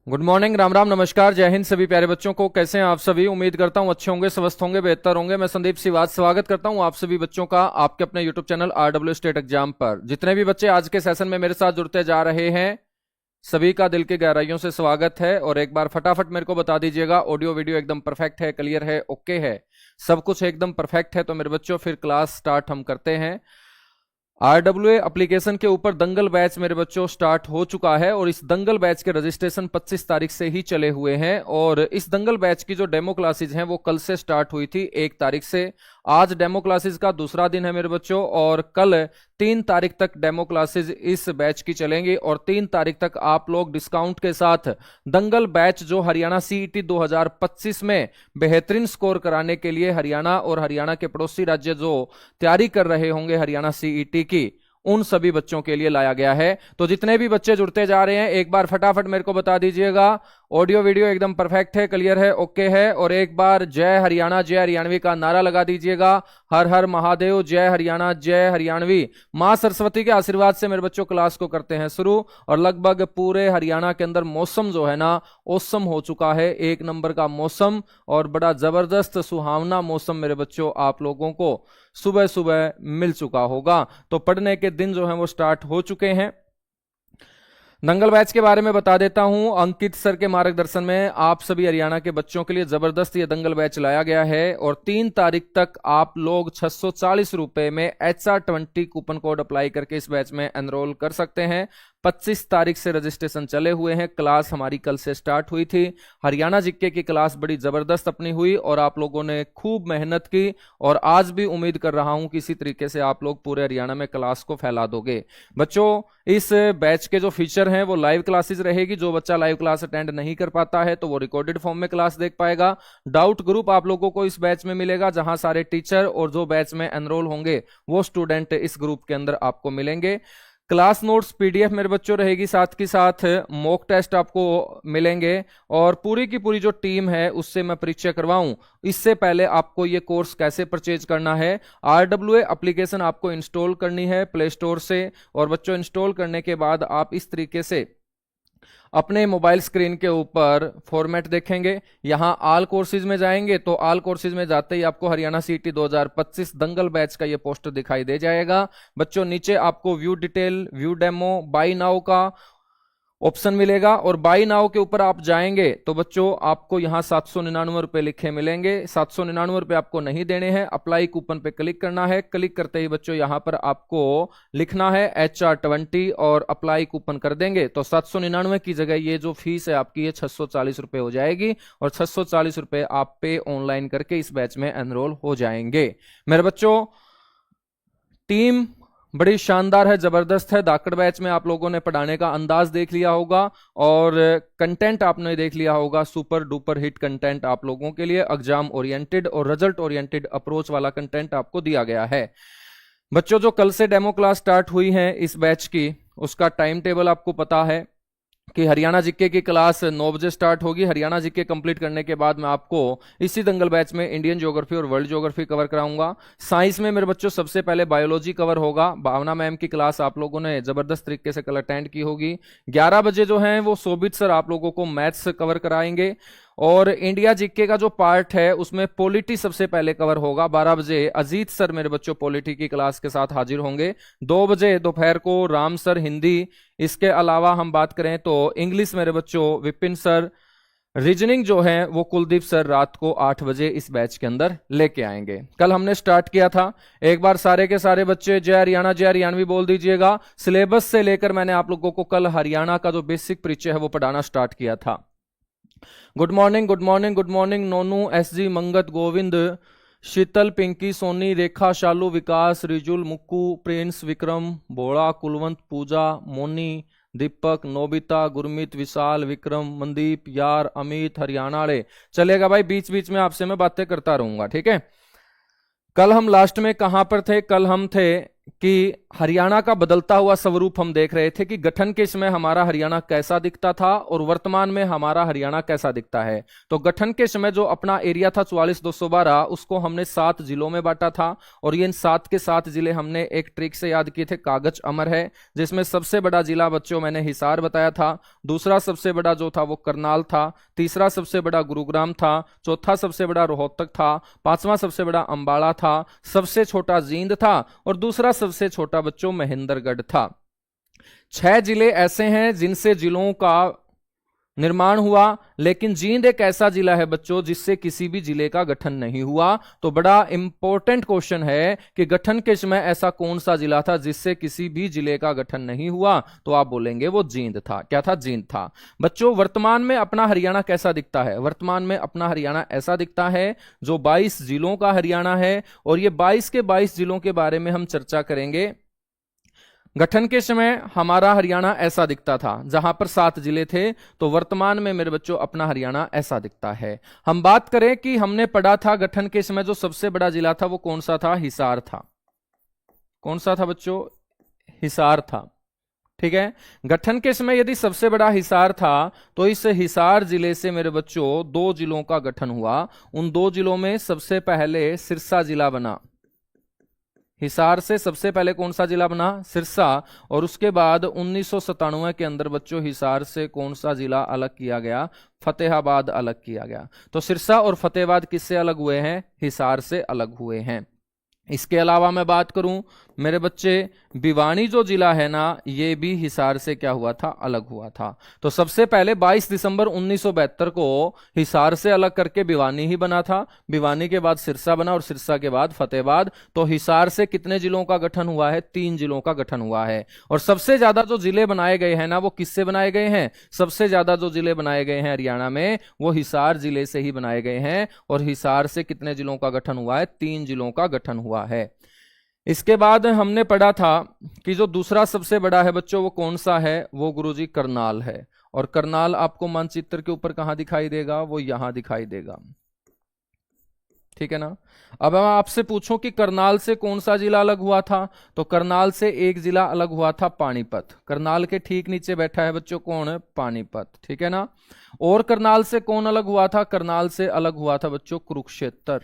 Good morning, Ram Ram, नमस्कार, जय हिंद सभी प्यारे बच्चों को। कैसे हैं आप सभी? उम्मीद करता हूं अच्छे होंगे, स्वस्थ होंगे, बेहतर होंगे। मैं संदीप सिवाज स्वागत करता हूं आप सभी बच्चों का आपके अपने YouTube channel RW state exam पर। जितने भी बच्चे आज के सेशन में मेरे साथ जुड़ते जा रहे हैं, सभी का दिल की गहराइयों से स्वागत है। और एक बार फटाफट मेरे को बता दीजिएगा, ऑडियो वीडियो एकदम परफेक्ट है, क्लियर है, ओके है, सब कुछ एकदम परफेक्ट है तो मेरे बच्चों फिर क्लास स्टार्ट हम करते हैं। आरडब्ल्यूए एप्लीकेशन के ऊपर दंगल बैच मेरे बच्चों स्टार्ट हो चुका है और इस दंगल बैच के रजिस्ट्रेशन 25 तारीख से ही चले हुए हैं। और इस दंगल बैच की जो डेमो क्लासेज हैं वो कल से स्टार्ट हुई थी 1 तारीख से। आज डेमो क्लासेज का दूसरा दिन है मेरे बच्चों और कल 3 तारीख तक डेमो क्लासेज इस बैच की चलेंगी और 3 तारीख तक आप लोग डिस्काउंट के साथ दंगल बैच जो हरियाणा सीईटी 2025 में बेहतरीन स्कोर कराने के लिए हरियाणा और हरियाणा के पड़ोसी राज्य जो तैयारी कर रहे होंगे हरियाणा सीईटी की, उन सभी बच्चों के लिए लाया गया है। तो जितने भी बच्चे जुड़ते जा रहे हैं एक बार फटाफट मेरे को बता दीजिएगा, ऑडियो वीडियो एकदम परफेक्ट है, क्लियर है, ओके है। और एक बार जय हरियाणा जय हरियाणवी का नारा लगा दीजिएगा। हर हर महादेव, जय हरियाणा जय हरियाणवी। मां सरस्वती के आशीर्वाद से मेरे बच्चों क्लास को करते हैं शुरू। और लगभग पूरे हरियाणा के अंदर मौसम जो है ना औसम हो चुका है, 1 नंबर का मौसम और बड़ा जबरदस्त सुहावना मौसम मेरे बच्चों आप लोगों को सुबह सुबह मिल चुका होगा। तो पढ़ने के दिन जो है वो स्टार्ट हो चुके हैं। दंगल बैच के बारे में बता देता हूं। अंकित सर के मार्गदर्शन में आप सभी हरियाणा के बच्चों के लिए जबरदस्त ये दंगल बैच लाया गया है और 3 तारीख तक आप लोग 640 रुपए में HR20 कूपन कोड अप्लाई करके इस बैच में एनरोल कर सकते हैं। 25 तारीख से रजिस्ट्रेशन चले हुए हैं। क्लास हमारी कल से स्टार्ट हुई थी। हरियाणा जीके की क्लास बड़ी जबरदस्त अपनी हुई और आप लोगों ने खूब मेहनत की और आज भी उम्मीद कर रहा हूं कि इसी तरीके से आप लोग पूरे हरियाणा में क्लास को फैला दोगे। बच्चों, इस बैच के जो फीचर हैं वो लाइव क्लासेस रहेगी। जो बच्चा लाइव क्लास अटेंड नहीं कर पाता है तो वो रिकॉर्डेड फॉर्म में क्लास देख पाएगा। डाउट ग्रुप आप लोगों को इस बैच में मिलेगा, जहां सारे टीचर और जो बैच में एनरोल होंगे वो स्टूडेंट इस ग्रुप के अंदर आपको मिलेंगे। क्लास नोट्स पीडीएफ मेरे बच्चों रहेगी, साथ के साथ मॉक टेस्ट आपको मिलेंगे और पूरी की पूरी जो टीम है उससे मैं परिचय करवाऊं इससे पहले आपको ये कोर्स कैसे परचेज करना है। आरडब्ल्यूए एप्लीकेशन आपको इंस्टॉल करनी है प्ले स्टोर से और बच्चों इंस्टॉल करने के बाद आप इस तरीके से अपने मोबाइल स्क्रीन के ऊपर फॉर्मेट देखेंगे। यहां ऑल कोर्सेज में जाएंगे तो ऑल कोर्सेज में जाते ही आपको हरियाणा सीईटी 2025 दंगल बैच का ये पोस्टर दिखाई दे जाएगा। बच्चों, नीचे आपको view detail, view demo, buy now का ऑप्शन मिलेगा और बाई नाउ के ऊपर आप जाएंगे तो बच्चों आपको यहां 799 रुपए लिखे मिलेंगे। 799 रुपए आपको नहीं देने हैं। अप्लाई कूपन पे क्लिक करना है। क्लिक करते ही बच्चों यहां पर आपको लिखना है HR20 और अप्लाई कूपन कर देंगे तो 799 की जगह ये जो फीस है आपकी ये 640 रुपए हो जाएगी और 640 रुपए आप पे ऑनलाइन करके इस बैच में एनरोल हो जाएंगे। मेरे बच्चों, टीम बड़ी शानदार है, जबरदस्त है। धाकड़ बैच में आप लोगों ने पढ़ाने का अंदाज देख लिया होगा और कंटेंट आपने देख लिया होगा। सुपर डुपर हिट कंटेंट आप लोगों के लिए, एग्जाम ओरिएंटेड और रिजल्ट ओरिएंटेड अप्रोच वाला कंटेंट आपको दिया गया है। बच्चों, जो कल से डेमो क्लास स्टार्ट हुई है इस बैच की, उसका टाइम टेबल आपको पता है कि हरियाणा जीके की क्लास 9 बजे स्टार्ट होगी। हरियाणा जीके कंप्लीट करने के बाद मैं आपको इसी दंगल बैच में इंडियन ज्योग्राफी और वर्ल्ड ज्योग्राफी कवर कराऊंगा। साइंस में मेरे बच्चों सबसे पहले बायोलॉजी कवर होगा। भावना मैम की क्लास आप लोगों ने जबरदस्त तरीके से कल अटेंड की होगी। 11 बजे जो है वो शोभित सर आप लोगों को मैथ्स कवर कराएंगे और इंडिया जीके का जो पार्ट है उसमें पॉलिटी सबसे पहले कवर होगा। 12 बजे अजीत सर मेरे बच्चों पॉलिटी की क्लास के साथ हाजिर होंगे। 2 बजे दोपहर को राम सर हिंदी। इसके अलावा हम बात करें तो इंग्लिश मेरे बच्चों विपिन सर। रीजनिंग जो है वो कुलदीप सर रात को 8 बजे इस बैच के अंदर लेके आएंगे। कल हमने स्टार्ट किया था। एक बार सारे के सारे बच्चे जय हरियाणा जय हरियाणवी बोल दीजिएगा। सिलेबस से लेकर मैंने आप लोगों को कल हरियाणा का जो बेसिक परिचय है वो पढ़ाना स्टार्ट किया था। Good morning, good morning, good morning. Nonu, SG, Mangat, Govind, Sheetal, Pinky, Soni, Rekha, Shalu, Vikas, Rijul, Mukku, Prince, Vikram, Bhola, Kulwant, Pooja, Moni, Deepak, Nobita, Gurmeet, Vishal, Vikram, Mandeep, यार, अमित, हरियाणा। चलेगा भाई, बीच बीच में आपसे मैं बातें करता रहूंगा, ठीक है। कल हम लास्ट में कहां पर थे? कल हम थे कि हरियाणा का बदलता हुआ स्वरूप हम देख रहे थे कि गठन के समय हमारा हरियाणा कैसा दिखता था और वर्तमान में हमारा हरियाणा कैसा दिखता है। तो गठन के समय जो अपना एरिया था 44,212, उसको हमने 7 जिलों में बांटा था और ये इन 7 के 7 जिले हमने एक ट्रिक से याद किए थे, कागज अमर है, जिसमें सबसे बड़ा जिला बच्चों मैंने हिसार बताया था, दूसरा सबसे बड़ा जो था वो करनाल था, तीसरा सबसे बड़ा गुरुग्राम था, चौथा सबसे बड़ा रोहतक था, पांचवा सबसे बड़ा अंबाला था, सबसे छोटा जींद था और दूसरा सबसे छोटा बच्चों महेंद्रगढ़ था। 6 जिले ऐसे हैं जिनसे जिलों का निर्माण हुआ, लेकिन जींद एक ऐसा जिला है बच्चों जिससे किसी भी जिले का गठन नहीं हुआ। तो बड़ा इंपॉर्टेंट क्वेश्चन है कि गठन के समय ऐसा कौन सा जिला था जिससे किसी भी जिले का गठन नहीं हुआ, तो आप बोलेंगे वो जींद था। क्या था? जींद था। बच्चों वर्तमान में अपना हरियाणा कैसा दिखता है? वर्तमान में अपना हरियाणा ऐसा दिखता है जो 22 जिलों का हरियाणा है और ये 22 के 22 जिलों के बारे में हम चर्चा करेंगे। गठन के समय हमारा हरियाणा ऐसा दिखता था जहां पर 7 जिले थे, तो वर्तमान में मेरे बच्चों अपना हरियाणा ऐसा दिखता है। हम बात करें कि हमने पढ़ा था गठन के समय जो सबसे बड़ा जिला था वो कौन सा था? हिसार था। कौन सा था बच्चों? हिसार था। ठीक है, गठन के समय यदि सबसे बड़ा हिसार था तो इस हिसार जिले से मेरे बच्चों 2 जिलों का गठन हुआ। उन 2 जिलों में सबसे पहले सिरसा जिला बना। हिसार से सबसे पहले कौन सा जिला बना? सिरसा। और उसके बाद 1997 के अंदर बच्चों हिसार से कौन सा जिला अलग किया गया? फतेहाबाद अलग किया गया। तो सिरसा और फतेहाबाद किससे अलग हुए हैं? हिसार से अलग हुए हैं। इसके अलावा मैं बात करूं मेरे बच्चे, भिवानी जो जिला है ना, ये भी हिसार से क्या हुआ था? अलग हुआ था। तो सबसे पहले 22 दिसंबर 1972 को हिसार से अलग करके भिवानी ही बना था। भिवानी के बाद सिरसा बना और सिरसा के बाद फतेहाबाद। तो हिसार से कितने जिलों का गठन हुआ है? 3 जिलों का गठन हुआ है। और सबसे ज्यादा जो जिले बनाए गए हैं ना, वो किससे बनाए गए हैं? सबसे ज्यादा जो जिले बनाए गए हैं हरियाणा में वो हिसार जिले से ही बनाए गए हैं। और हिसार से कितने जिलों का गठन हुआ है? 3 जिलों का गठन हुआ है। इसके बाद हमने पढ़ा था कि जो दूसरा सबसे बड़ा है बच्चों वो कौन सा है? वो गुरुजी करनाल है। और करनाल आपको मानचित्र के ऊपर कहां दिखाई देगा? वो यहां दिखाई देगा। ठीक है ना। अब मैं आपसे पूछूं कि करनाल से कौन सा जिला अलग हुआ था, तो करनाल से एक जिला अलग हुआ था, पानीपत। करनाल के ठीक नीचे बैठा है बच्चों कौन है? पानीपत। ठीक है ना। और करनाल से कौन अलग हुआ था? करनाल से अलग हुआ था बच्चों कुरुक्षेत्र।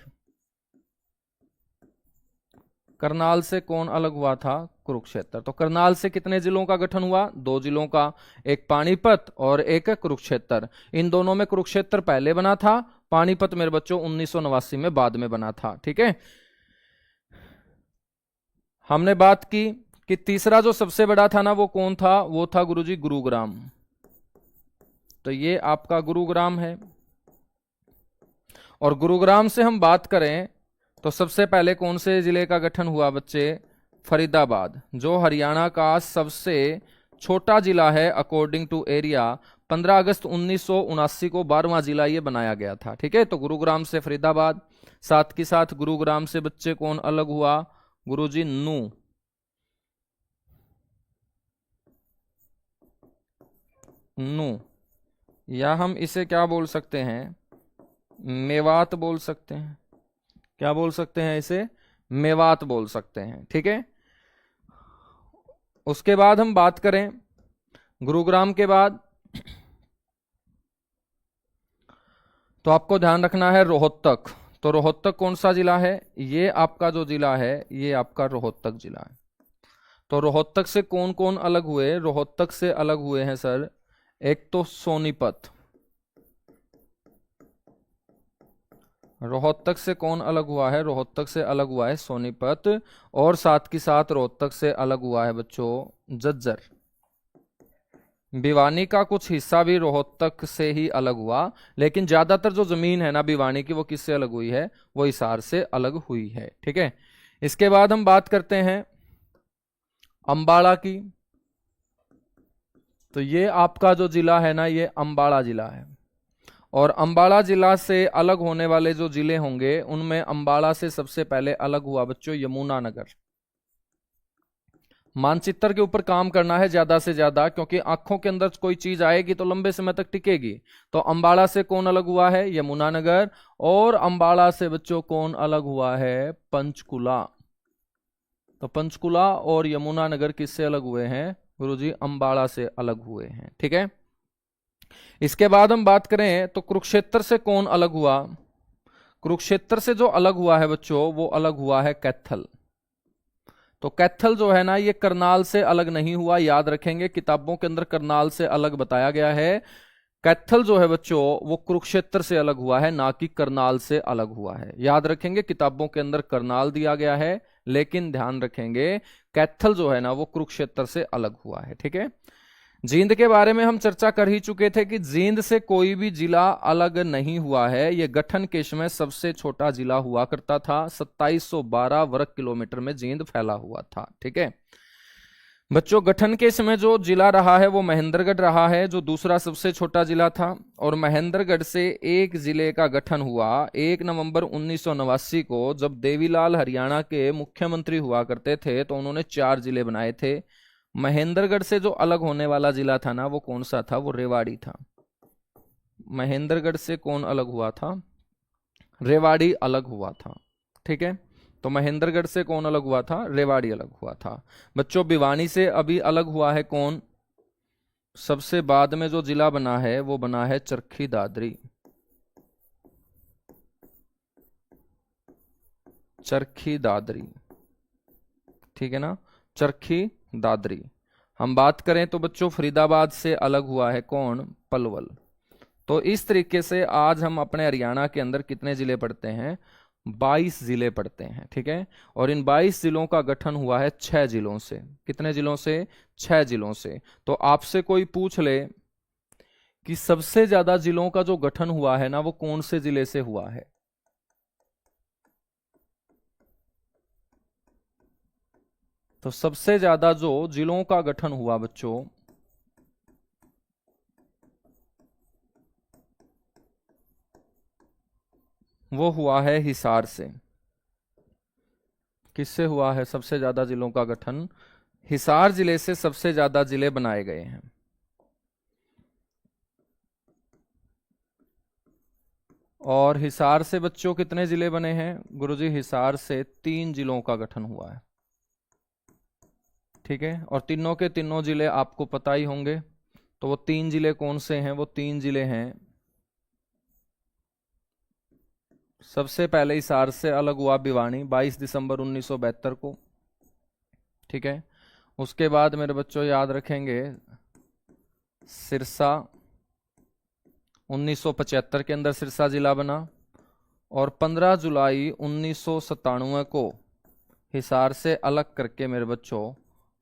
करनाल से कौन अलग हुआ था? कुरुक्षेत्र। तो करनाल से कितने जिलों का गठन हुआ? 2 जिलों का, एक पानीपत और एक कुरुक्षेत्र। इन दोनों में कुरुक्षेत्र पहले बना था, पानीपत मेरे बच्चों 1989 में बाद में बना था। ठीक है। हमने बात की कि तीसरा जो सबसे बड़ा था ना वो कौन था? वो था गुरुजी गुरुग्राम। तो ये आपका गुरुग्राम है। और गुरुग्राम से हम बात करें तो सबसे पहले कौन से जिले का गठन हुआ बच्चे? फरीदाबाद, जो हरियाणा का सबसे छोटा जिला है अकॉर्डिंग टू एरिया। 15 अगस्त 1979 को 12वां जिला ये बनाया गया था। ठीक है। तो गुरुग्राम से फरीदाबाद, साथ के साथ गुरुग्राम से बच्चे कौन अलग हुआ? गुरुजी नू। नू, या हम इसे क्या बोल सकते हैं? मेवात बोल सकते हैं। क्या बोल सकते हैं इसे? मेवात बोल सकते हैं। ठीक है। उसके बाद हम बात करें गुरुग्राम के बाद, तो आपको ध्यान रखना है रोहतक। तो रोहतक कौन सा जिला है? ये आपका जो जिला है ये आपका रोहतक जिला है। तो रोहतक से कौन कौन अलग हुए? रोहतक से अलग हुए हैं सर, एक तो सोनीपत। रोहतक से कौन अलग हुआ है? रोहतक से अलग हुआ है सोनीपत। और साथ के साथ रोहतक से अलग हुआ है बच्चों झज्जर। भिवानी का कुछ हिस्सा भी रोहतक से ही अलग हुआ, लेकिन ज्यादातर जो जमीन है ना भिवानी की वो किससे अलग हुई है? वो हिसार से अलग हुई है। ठीक है। इसके बाद हम बात करते हैं अंबाला की। तो ये आपका जो जिला है ना ये अंबाला जिला है। और अंबाला जिला से अलग होने वाले जो जिले होंगे उनमें अंबाला से सबसे पहले अलग हुआ बच्चों यमुनानगर। मानचित्र के ऊपर काम करना है ज्यादा से ज्यादा, क्योंकि आंखों के अंदर कोई चीज आएगी तो लंबे समय तक टिकेगी। तो अंबाला से कौन अलग हुआ है? यमुनानगर। और अंबाला से बच्चों कौन अलग हुआ है? पंचकुला। तो पंचकुला और यमुनानगर किससे अलग हुए हैं गुरुजी? अंबाला से अलग हुए हैं। ठीक है, इसके बाद हम बात करें तो कुरुक्षेत्र से कौन अलग हुआ? कुरुक्षेत्र से जो अलग हुआ है बच्चों, वो अलग हुआ है कैथल। तो कैथल जो है ना, ये करनाल से अलग नहीं हुआ, याद रखेंगे, किताबों के अंदर करनाल से अलग बताया गया है। कैथल जो है बच्चों, वो कुरुक्षेत्र से अलग हुआ है, ना कि करनाल से अलग हुआ है। याद रखेंगे, किताबों के अंदर करनाल दिया गया है, लेकिन ध्यान रखेंगे कैथल जो है ना, वो कुरुक्षेत्र से अलग हुआ है। ठीक है, जींद के बारे में हम चर्चा कर ही चुके थे कि जींद से कोई भी जिला अलग नहीं हुआ है। यह गठन केश में सबसे छोटा जिला हुआ करता था। 2712 वर्ग किलोमीटर में जींद फैला हुआ था। ठीक है बच्चों, गठन केश में जो जिला रहा है वो महेंद्रगढ़ रहा है, जो दूसरा सबसे छोटा जिला था। और महेंद्रगढ़ से एक जिले का गठन हुआ 1 नवंबर 1989 को, जब देवीलाल हरियाणा के मुख्यमंत्री हुआ करते थे, तो उन्होंने 4 जिले बनाए थे। महेंद्रगढ़ से जो अलग होने वाला जिला था ना, वो कौन सा था? वो रेवाड़ी था। महेंद्रगढ़ से कौन अलग हुआ था? रेवाड़ी अलग हुआ था। ठीक है, तो महेंद्रगढ़ से कौन अलग हुआ था? रेवाड़ी अलग हुआ था। बच्चों, भिवानी से अभी अलग हुआ है कौन? सबसे बाद में जो जिला बना है वो बना है चरखी दादरी। चरखी दादरी, ठीक है ना, चरखी दादरी। हम बात करें तो बच्चों फरीदाबाद से अलग हुआ है कौन? पलवल। तो इस तरीके से आज हम अपने हरियाणा के अंदर कितने जिले पढ़ते हैं? 22 जिले पढ़ते हैं। ठीक है, और इन 22 जिलों का गठन हुआ है 6 जिलों से। कितने जिलों से? 6 जिलों से। तो आपसे कोई पूछ ले कि सबसे ज्यादा जिलों का जो गठन हुआ है ना, वो कौन से जिले से हुआ है? तो सबसे ज्यादा जो जिलों का गठन हुआ बच्चों, वो हुआ है हिसार से। किससे हुआ है सबसे ज्यादा जिलों का गठन? हिसार जिले से सबसे ज्यादा जिले बनाए गए हैं। और हिसार से बच्चों कितने जिले बने हैं गुरुजी? हिसार से 3 जिलों का गठन हुआ है। ठीक है, और तीनों के तीनों जिले आपको पता ही होंगे। तो वो 3 जिले कौन से हैं? वो 3 जिले हैं, सबसे पहले हिसार से अलग हुआ भिवानी 22 दिसंबर 1972 को। ठीक है, उसके बाद मेरे बच्चों याद रखेंगे सिरसा 1975 के अंदर सिरसा जिला बना। और 15 जुलाई 1997 को हिसार से अलग करके मेरे बच्चों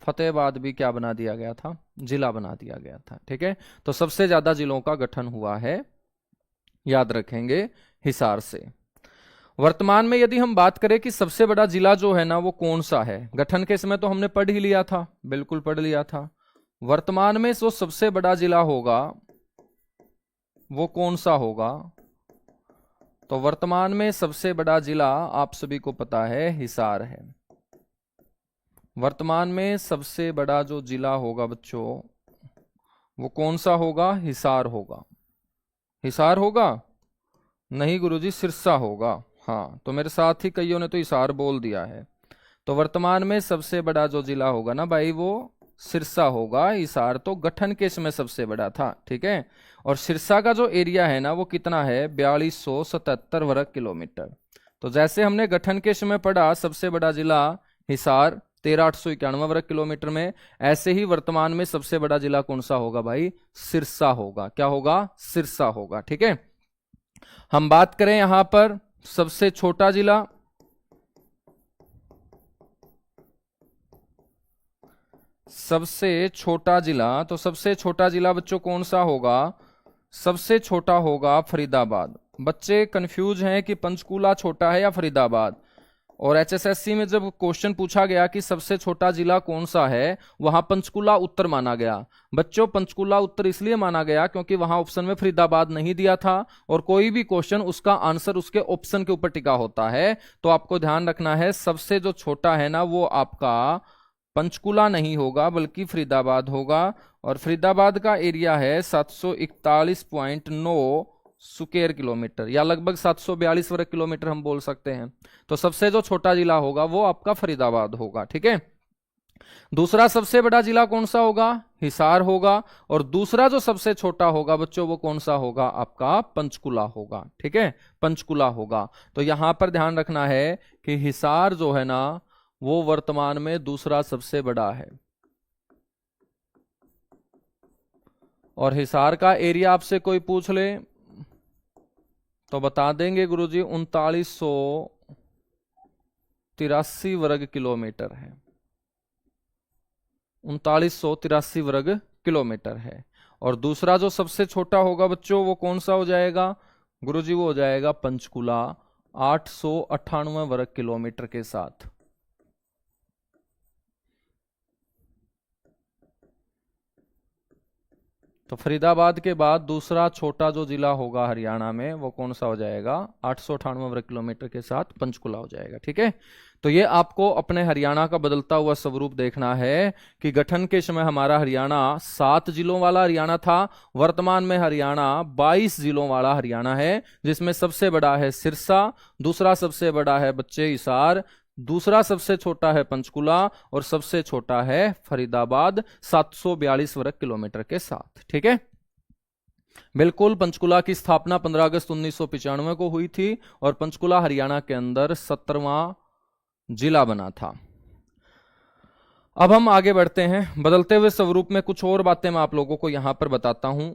फतेहाबाद भी क्या बना दिया गया था? जिला बना दिया गया था। ठीक है, तो सबसे ज्यादा जिलों का गठन हुआ है, याद रखेंगे, हिसार से। वर्तमान में यदि हम बात करें कि सबसे बड़ा जिला जो है ना, वो कौन सा है? गठन के समय तो हमने पढ़ ही लिया था, बिल्कुल पढ़ लिया था। वर्तमान में जो सबसे बड़ा जिला होगा वो कौन सा होगा? तो वर्तमान में सबसे बड़ा जिला आप सभी को पता है हिसार है। वर्तमान में सबसे बड़ा जो जिला होगा बच्चों, वो कौन सा होगा? हिसार होगा। हिसार होगा? नहीं गुरुजी, सिरसा होगा। हाँ, तो मेरे साथ ही कईयों ने तो हिसार बोल दिया है। तो वर्तमान में सबसे बड़ा जो जिला होगा ना भाई, वो सिरसा होगा। हिसार तो गठन के समय सबसे बड़ा था। ठीक है, और सिरसा का जो एरिया है ना, वो कितना है? 4277 वर्ग किलोमीटर। तो जैसे हमने गठन के समय पढ़ा सबसे बड़ा जिला हिसार 13,891 वर्ग किलोमीटर में, ऐसे ही वर्तमान में सबसे बड़ा जिला कौन सा होगा भाई? सिरसा होगा। क्या होगा? सिरसा होगा। ठीक है, हम बात करें यहां पर सबसे छोटा जिला, सबसे छोटा जिला, तो सबसे छोटा जिला बच्चों कौन सा होगा? सबसे छोटा होगा फरीदाबाद। बच्चे कंफ्यूज हैं कि पंचकूला छोटा है या फरीदाबाद। और एचएसएससी में जब क्वेश्चन पूछा गया कि सबसे छोटा जिला कौन सा है, वहां पंचकुला उत्तर माना गया। बच्चों, पंचकुला उत्तर इसलिए माना गया क्योंकि वहां ऑप्शन में फरीदाबाद नहीं दिया था, और कोई भी क्वेश्चन उसका आंसर उसके ऑप्शन के ऊपर टिका होता है। तो आपको ध्यान रखना है, सबसे जो छोटा है ना, वो आपका पंचकुला नहीं होगा बल्कि फरीदाबाद होगा। और फरीदाबाद का एरिया है 741.9 स्क्वायर किलोमीटर या लगभग 742 वर्ग किलोमीटर हम बोल सकते हैं। तो सबसे जो छोटा जिला होगा वो आपका फरीदाबाद होगा, ठीक है। दूसरा सबसे बड़ा जिला कौन सा होगा? हिसार होगा। और दूसरा जो सबसे छोटा होगा बच्चों वो कौन सा होगा? आपका पंचकुला होगा, ठीक है, पंचकुला होगा। तो यहां पर ध्यान रखना है कि हिसार जो है ना वो वर्तमान में दूसरा सबसे बड़ा है। और हिसार का एरिया आपसे कोई पूछ ले तो बता देंगे गुरुजी 3983 वर्ग किलोमीटर है। 3983 वर्ग किलोमीटर है। और दूसरा जो सबसे छोटा होगा बच्चों वो कौन सा हो जाएगा गुरुजी? वो हो जाएगा पंचकुला, 898 वर्ग किलोमीटर के साथ। तो फरीदाबाद के बाद दूसरा छोटा जो जिला होगा हरियाणा में वो कौन सा हो जाएगा? 898 वर्ग किलोमीटर के साथ पंचकुला हो जाएगा, ठीक है। तो ये आपको अपने हरियाणा का बदलता हुआ स्वरूप देखना है कि गठन के समय हमारा हरियाणा 7 जिलों वाला हरियाणा था। वर्तमान में हरियाणा 22 जिलों वाला हरियाणा है, जिसमें सबसे बड़ा है सिरसा, दूसरा सबसे बड़ा है बच्चे हिसार, दूसरा सबसे छोटा है पंचकुला और सबसे छोटा है फरीदाबाद 742 वर्ग किलोमीटर के साथ, ठीक है। बिल्कुल, पंचकुला की स्थापना 15 अगस्त 1995 को हुई थी और पंचकुला हरियाणा के अंदर 17वां जिला बना था। अब हम आगे बढ़ते हैं। बदलते हुए स्वरूप में कुछ और बातें मैं आप लोगों को यहां पर बताता हूं।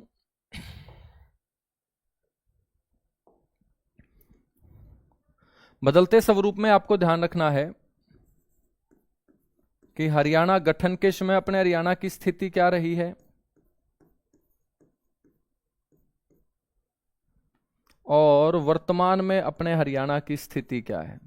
बदलते स्वरूप में आपको ध्यान रखना है कि हरियाणा गठन के समय अपने हरियाणा की स्थिति क्या रही है और वर्तमान में अपने हरियाणा की स्थिति क्या है।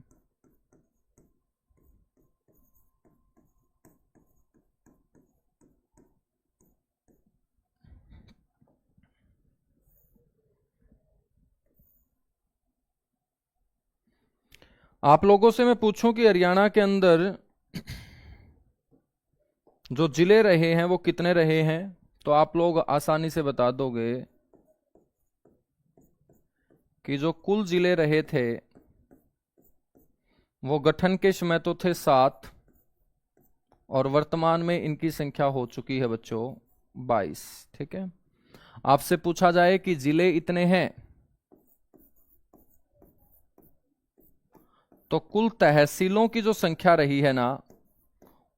आप लोगों से मैं पूछूं कि हरियाणा के अंदर जो जिले रहे हैं वो कितने रहे हैं, तो आप लोग आसानी से बता दोगे कि जो कुल जिले रहे थे वो गठन के समय तो थे 7 और वर्तमान में इनकी संख्या हो चुकी है बच्चों 22, ठीक है। आपसे पूछा जाए कि जिले इतने हैं तो कुल तहसीलों की जो संख्या रही है ना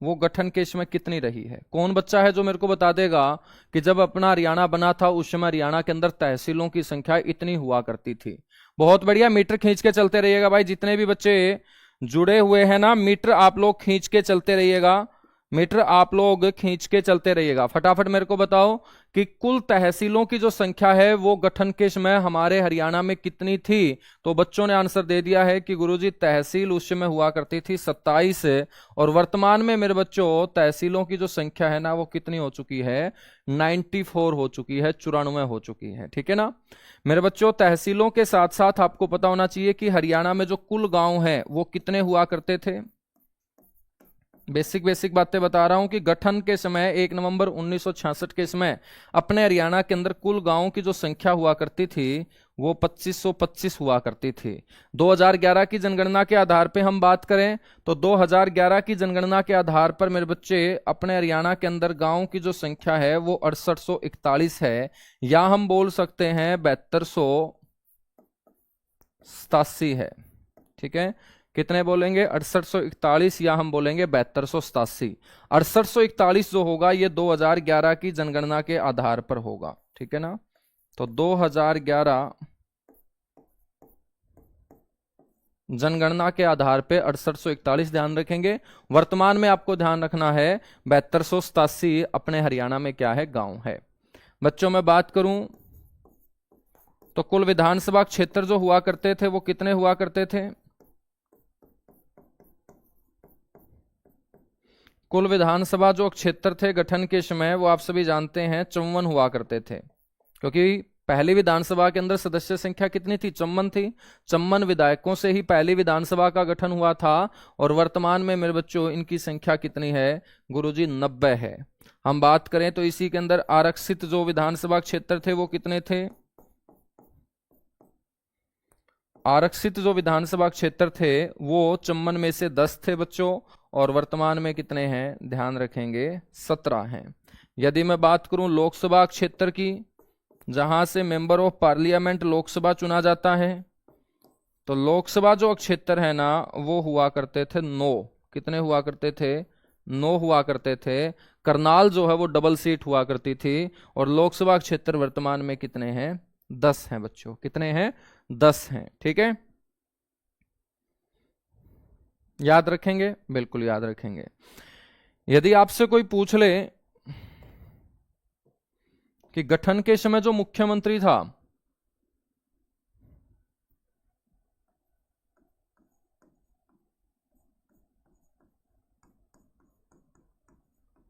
वो गठन के समय कितनी रही है? कौन बच्चा है जो मेरे को बता देगा कि जब अपना हरियाणा बना था उस समय हरियाणा के अंदर तहसीलों की संख्या इतनी हुआ करती थी? बहुत बढ़िया, मीटर खींच के चलते रहिएगा भाई। जितने भी बच्चे जुड़े हुए हैं ना, मीटर आप लोग खींच के चलते रहिएगा, मीटर आप लोग खींच के चलते रहिएगा। फटाफट मेरे को बताओ कि कुल तहसीलों की जो संख्या है वो गठन के समय हमारे हरियाणा में कितनी थी? तो बच्चों ने आंसर दे दिया है कि गुरुजी तहसील उस समय हुआ करती थी 27 और वर्तमान में मेरे बच्चों तहसीलों की जो संख्या है ना वो कितनी हो चुकी है? 94 हो चुकी है, 94 हो चुकी है, ठीक है ना मेरे बच्चों। तहसीलों के साथ साथ आपको पता होना चाहिए कि हरियाणा में जो कुल गांव हैं वो कितने हुआ करते थे। बेसिक बातें बता रहा हूं कि गठन के समय 1 नवंबर 1966 के समय अपने हरियाणा के अंदर कुल गांवों की जो संख्या हुआ करती थी वो 2525 हुआ करती थी। 2011 की जनगणना के आधार पे हम बात करें तो 2011 की जनगणना के आधार पर मेरे बच्चे अपने हरियाणा के अंदर गांवों की जो संख्या है वो 6841 है, या हम बोल सकते हैं 7287 है, ठीक है। कितने बोलेंगे? 6841 या हम बोलेंगे 7287। 6841 जो होगा ये 2011 की जनगणना के आधार पर होगा, ठीक है ना। तो 2011 जनगणना के आधार पे 6841 ध्यान रखेंगे। वर्तमान में आपको ध्यान रखना है 7287 अपने हरियाणा में क्या है? गांव है। बच्चों में बात करूं तो कुल विधानसभा क्षेत्र जो हुआ करते थे वो कितने हुआ करते थे? कुल विधानसभा जो क्षेत्र थे गठन के समय वो आप सभी जानते हैं 54 हुआ करते थे, क्योंकि पहली विधानसभा के अंदर सदस्य संख्या कितनी थी? 54 थी। 54 विधायकों से ही पहली विधानसभा का गठन हुआ था और वर्तमान में मेरे बच्चों इनकी संख्या कितनी है गुरुजी? 90 है। हम बात करें तो इसी के अंदर आरक्षित जो विधानसभा क्षेत्र थे वो कितने थे? आरक्षित जो विधानसभा क्षेत्र थे वो 54 में से 10 थे बच्चों, और वर्तमान में कितने हैं, ध्यान रखेंगे 17 हैं। यदि मैं बात करूं लोकसभा क्षेत्र की, जहां से मेंबर ऑफ पार्लियामेंट लोकसभा चुना जाता है, तो लोकसभा जो क्षेत्र है ना वो हुआ करते थे 9। कितने हुआ करते थे, 9 हुआ करते थे। करनाल जो है वो डबल सीट हुआ करती थी, और लोकसभा क्षेत्र वर्तमान में कितने हैं, 10 हैं बच्चों। कितने हैं, 10 हैं। ठीक है, याद रखेंगे, बिल्कुल याद रखेंगे। यदि आपसे कोई पूछ ले कि गठन के समय जो मुख्यमंत्री था,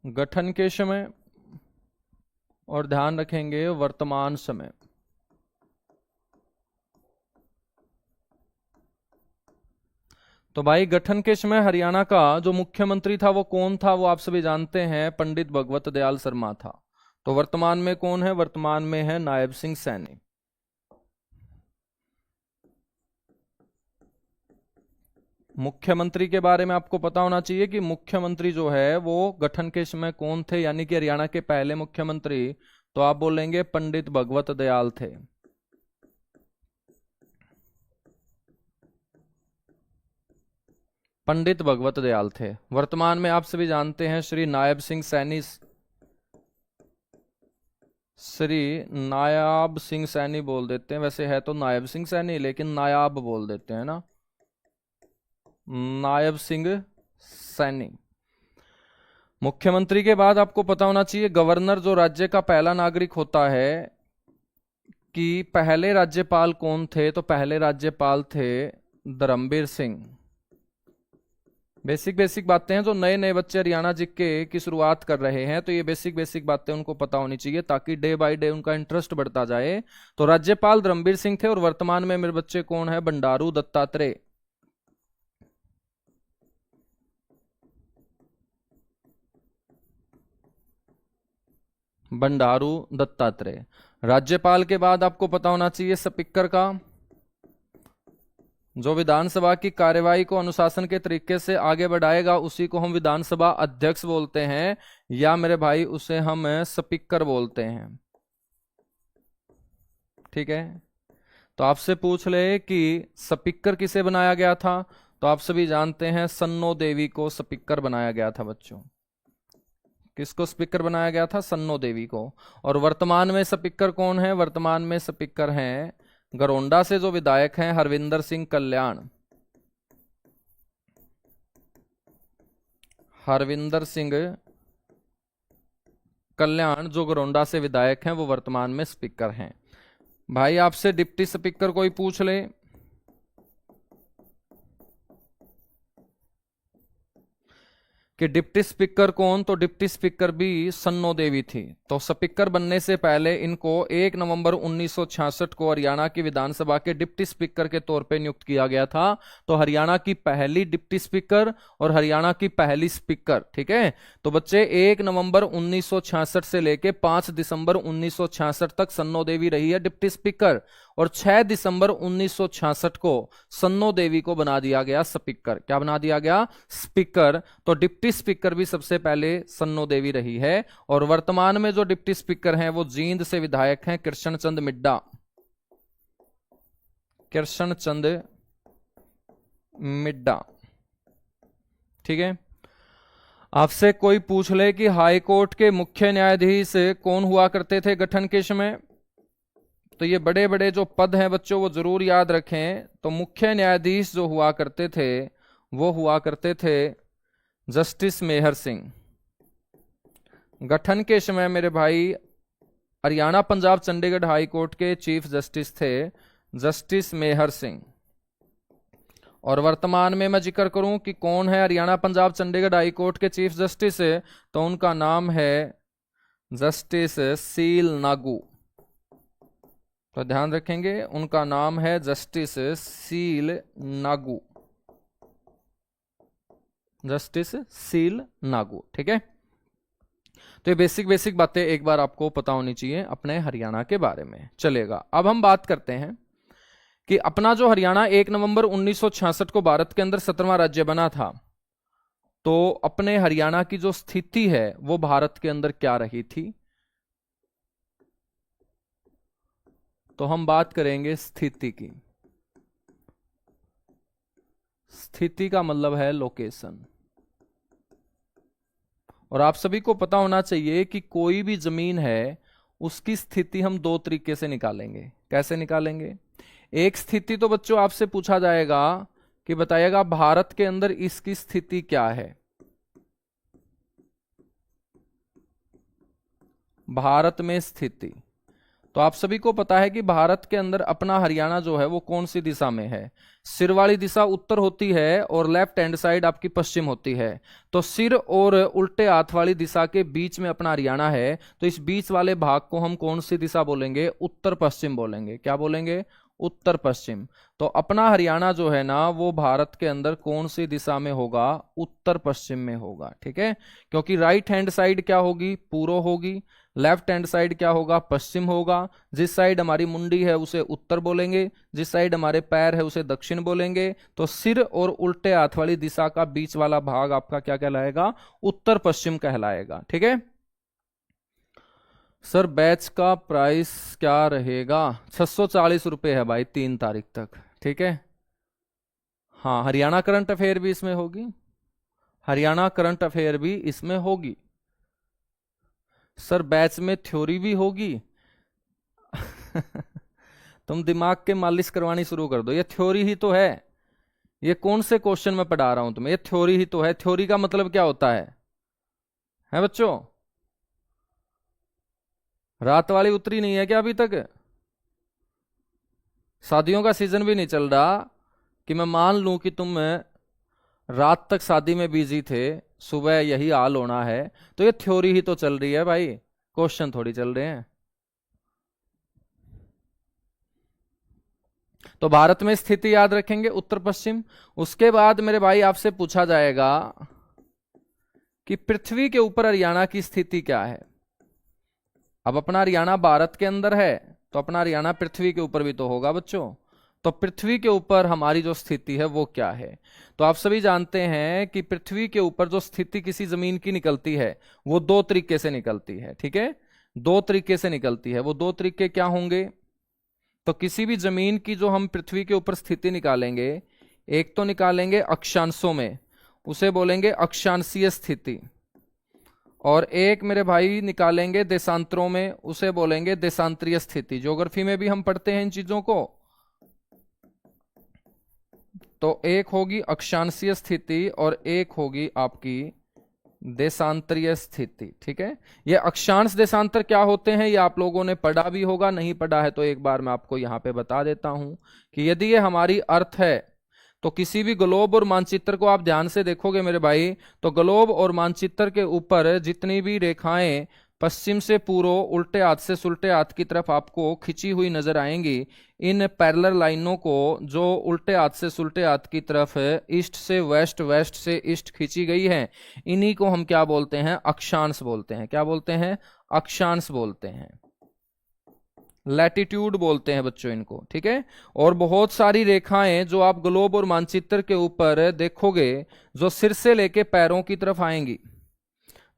गठन के समय, और ध्यान रखेंगे वर्तमान समय, तो भाई गठन के समय हरियाणा का जो मुख्यमंत्री था वो कौन था, वो आप सभी जानते हैं, पंडित भगवत दयाल शर्मा था। तो वर्तमान में कौन है, वर्तमान में है नायब सिंह सैनी। मुख्यमंत्री के बारे में आपको पता होना चाहिए कि मुख्यमंत्री जो है वो गठन के समय कौन थे, यानी कि हरियाणा के पहले मुख्यमंत्री, तो आप बोलेंगे पंडित भगवत दयाल थे। पंडित भगवत दयाल थे। वर्तमान में आप सभी जानते हैं श्री नायब सिंह सैनी, श्री नायाब सिंह सैनी बोल देते हैं, वैसे है तो नायब सिंह सैनी लेकिन नायाब बोल देते हैं ना, नायब सिंह सैनी। मुख्यमंत्री के बाद आपको पता होना चाहिए गवर्नर जो राज्य का पहला नागरिक होता है, कि पहले राज्यपाल कौन थे, तो पहले राज्यपाल थे धर्मवीर सिंह। बेसिक बेसिक बातें हैं, जो नए नए बच्चे हरियाणा जीके की शुरुआत कर रहे हैं, तो ये बेसिक बेसिक बातें उनको पता होनी चाहिए ताकि डे बाय डे उनका इंटरेस्ट बढ़ता जाए। तो राज्यपाल धर्मवीर सिंह थे, और वर्तमान में मेरे बच्चे कौन है, बंडारू दत्तात्रेय। बंडारू दत्तात्रेय। राज्यपाल के बाद आपको पता होना चाहिए स्पीकर का, जो विधानसभा की कार्यवाही को अनुशासन के तरीके से आगे बढ़ाएगा उसी को हम विधानसभा अध्यक्ष बोलते हैं, या मेरे भाई उसे हम स्पीकर बोलते हैं। ठीक है, तो आपसे पूछ ले कि स्पीकर किसे बनाया गया था, तो आप सभी जानते हैं सन्नो देवी को स्पीकर बनाया गया था बच्चों। किसको स्पीकर बनाया गया था, सन्नो देवी को। और वर्तमान में स्पीकर कौन है, वर्तमान में स्पीकर हैं गरोंडा से जो विधायक हैं हरविंदर सिंह कल्याण। हरविंदर सिंह कल्याण जो गरोंडा से विधायक हैं वो वर्तमान में स्पीकर हैं। भाई आपसे डिप्टी स्पीकर कोई पूछ ले कि डिप्टी स्पीकर कौन, तो डिप्टी स्पीकर भी सन्नो देवी थी। तो स्पीकर बनने से पहले इनको 1 नवंबर 1966 को हरियाणा की विधानसभा के डिप्टी स्पीकर के तौर पे नियुक्त किया गया था। तो हरियाणा की पहली डिप्टी स्पीकर और हरियाणा की पहली स्पीकर। ठीक है, तो बच्चे 1 नवंबर 1966 से लेके 5 दिसंबर 1966 तक सन्नो देवी रही है डिप्टी स्पीकर, और 6 दिसंबर 1966 को सन्नो देवी को बना दिया गया स्पीकर। क्या बना दिया गया, स्पीकर। तो डिप्टी स्पीकर भी सबसे पहले सन्नो देवी रही है। और वर्तमान में जो डिप्टी स्पीकर हैं वो जींद से विधायक हैं कृष्ण चंद मिड्डा। कृष्ण चंद मिड्डा। ठीक है, आपसे कोई पूछ ले कि हाई कोर्ट के मुख्य न्यायाधीश कौन हुआ करते थे गठन के समय, तो ये बड़े बड़े जो पद हैं बच्चों वो जरूर याद रखें। तो मुख्य न्यायाधीश जो हुआ करते थे वो हुआ करते थे जस्टिस मेहर सिंह। गठन के समय मेरे भाई हरियाणा पंजाब चंडीगढ़ हाई कोर्ट के चीफ जस्टिस थे जस्टिस मेहर सिंह। और वर्तमान में मैं जिक्र करूं कि कौन है हरियाणा पंजाब चंडीगढ़ हाई कोर्ट के चीफ जस्टिस, तो उनका नाम है जस्टिस सील नागू। तो ध्यान रखेंगे उनका नाम है justice seal Nagu, justice seal Nagu. ठीक है, तो ये बेसिक बेसिक बातें एक बार आपको पता होनी चाहिए अपने हरियाणा के बारे में। चलेगा, अब हम बात करते हैं कि अपना जो हरियाणा 1 नवंबर 1966 को भारत के अंदर 17वां राज्य बना था, तो अपने हरियाणा की जो स्थिति है वो भारत के अंदर क्या रही थी? तो हम बात करेंगे स्थिति की। स्थिति का मतलब है लोकेशन। और आप सभी को पता होना चाहिए कि कोई भी जमीन है उसकी स्थिति हम दो तरीके से निकालेंगे। कैसे निकालेंगे? एक स्थिति तो बच्चों आपसे पूछा जाएगा कि बताइएगा भारत के अंदर इसकी स्थिति क्या है। भारत में स्थिति, तो आप सभी को पता है कि भारत के अंदर अपना हरियाणा जो है वो कौन सी दिशा में है? सिर वाली दिशा उत्तर होती है और लेफ्ट हैंड साइड आपकी पश्चिम होती है। तो सिर और उल्टे हाथ वाली दिशा के बीच में अपना हरियाणा है, तो इस बीच वाले भाग को हम कौन सी दिशा बोलेंगे? उत्तर पश्चिम बोलेंगे। क्या बोलेंगे? उत्तर पश्चिम। तो अपना हरियाणा जो है ना वो भारत के अंदर कौन सी दिशा में होगा? उत्तर पश्चिम में होगा। ठीक है, क्योंकि राइट हैंड साइड क्या होगी? पूर्व होगी। लेफ्ट हैंड साइड क्या होगा? पश्चिम होगा। जिस साइड हमारी मुंडी है उसे उत्तर बोलेंगे, जिस साइड हमारे पैर है उसे दक्षिण बोलेंगे। तो सिर और उल्टे हाथ वाली दिशा का बीच वाला भाग आपका क्या कहलाएगा? उत्तर पश्चिम कहलाएगा। ठीक है सर, बैच का प्राइस क्या रहेगा? 640 रुपये है भाई 3 तारीख तक। ठीक है, हाँ, हरियाणा करंट अफेयर भी इसमें होगी। हरियाणा करंट अफेयर भी इसमें होगी। सर बैच में थ्योरी भी होगी। तुम दिमाग के मालिश करवानी शुरू कर दो। ये थ्योरी ही तो है। ये कौन से क्वेश्चन में पढ़ा रहा हूं तुम्हें? ये थ्योरी ही तो है। थ्योरी का मतलब क्या होता है बच्चों? रात वाली उतरी नहीं है क्या अभी तक? शादियों का सीजन भी नहीं चल रहा कि मैं मान लूं कि तुम रात तक शादी में बिजी थे, सुबह यही हाल होना है। तो ये थ्योरी ही तो चल रही है भाई, क्वेश्चन थोड़ी चल रहे हैं। तो भारत में स्थिति याद रखेंगे उत्तर पश्चिम। उसके बाद मेरे भाई आपसे पूछा जाएगा कि पृथ्वी के ऊपर हरियाणा की स्थिति क्या है। अब अपना हरियाणा भारत के अंदर है तो अपना हरियाणा पृथ्वी के ऊपर भी तो होगा बच्चों। तो पृथ्वी के ऊपर हमारी जो स्थिति है वो क्या है? तो आप सभी जानते हैं कि पृथ्वी के ऊपर जो स्थिति किसी जमीन की निकलती है वो दो तरीके से निकलती है। ठीक है, दो तरीके से निकलती है। वो दो तरीके क्या होंगे? तो किसी भी जमीन की जो हम पृथ्वी के ऊपर स्थिति निकालेंगे, एक तो निकालेंगे अक्षांशों में, उसे बोलेंगे अक्षांशीय स्थिति। और एक मेरे भाई निकालेंगे देशांतरों में, उसे बोलेंगे देशांतरीय स्थिति। ज्योग्राफी में भी हम पढ़ते हैं इन चीजों को। तो एक होगी अक्षांशीय स्थिति और एक होगी आपकी देशांतरीय स्थिति। ठीक है, ये अक्षांश देशांतर क्या होते हैं ये आप लोगों ने पढ़ा भी होगा, नहीं पढ़ा है तो एक बार मैं आपको यहां पे बता देता हूं कि यदि ये हमारी अर्थ है तो किसी भी ग्लोब और मानचित्र को आप ध्यान से देखोगे मेरे भाई, तो ग्लोब और मानचित्र के ऊपर जितनी भी रेखाएं पश्चिम से पूर्व, उल्टे हाथ से सुल्टे हाथ की तरफ आपको खिंची हुई नजर आएंगी, इन पैरेलल लाइनों को जो उल्टे हाथ से सुल्टे हाथ की तरफ ईस्ट से वेस्ट, वेस्ट से ईस्ट खींची गई है, इन्हीं को हम क्या बोलते हैं? अक्षांश बोलते हैं। क्या बोलते हैं? अक्षांश बोलते हैं। लैटिट्यूड बोलते हैं बच्चों इनको। ठीक है, और बहुत सारी रेखाएं जो आप ग्लोब और मानचित्र के ऊपर देखोगे जो सिर से लेके पैरों की तरफ आएंगी,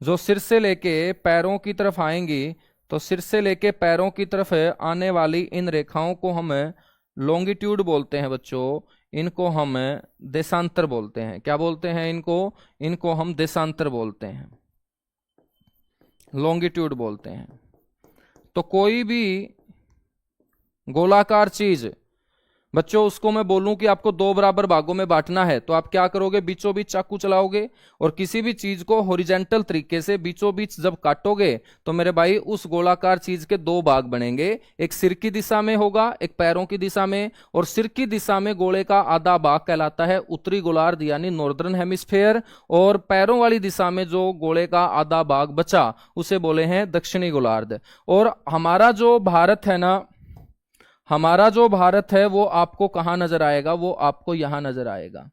जो सिर से लेके पैरों की तरफ आएंगी, तो सिर से लेके पैरों की तरफ आने वाली इन रेखाओं को हम लॉन्गिट्यूड बोलते हैं बच्चों। इनको हम देशांतर बोलते हैं। क्या बोलते हैं इनको? इनको हम देशांतर बोलते हैं, लॉन्गिट्यूड बोलते हैं। तो कोई भी गोलाकार चीज बच्चों, उसको मैं बोलूं कि आपको दो बराबर भागों में बांटना है, तो आप क्या करोगे? बीचों बीच चाकू चलाओगे और किसी भी चीज को हॉरिजॉन्टल तरीके से बीचों बीच जब काटोगे तो मेरे भाई उस गोलाकार चीज के दो भाग बनेंगे। एक सिर की दिशा में होगा, एक पैरों की दिशा में। और सिर की दिशा में गोले का आधा भाग कहलाता है उत्तरी गोलार्ध यानी नॉर्दर्न हेमिस्फेयर, और पैरों वाली दिशा में जो गोले का आधा भाग बचा उसे बोले हैं दक्षिणी गोलार्ध। और हमारा जो भारत है ना, हमारा जो भारत है वो आपको कहां नजर आएगा? वो आपको यहां नजर आएगा,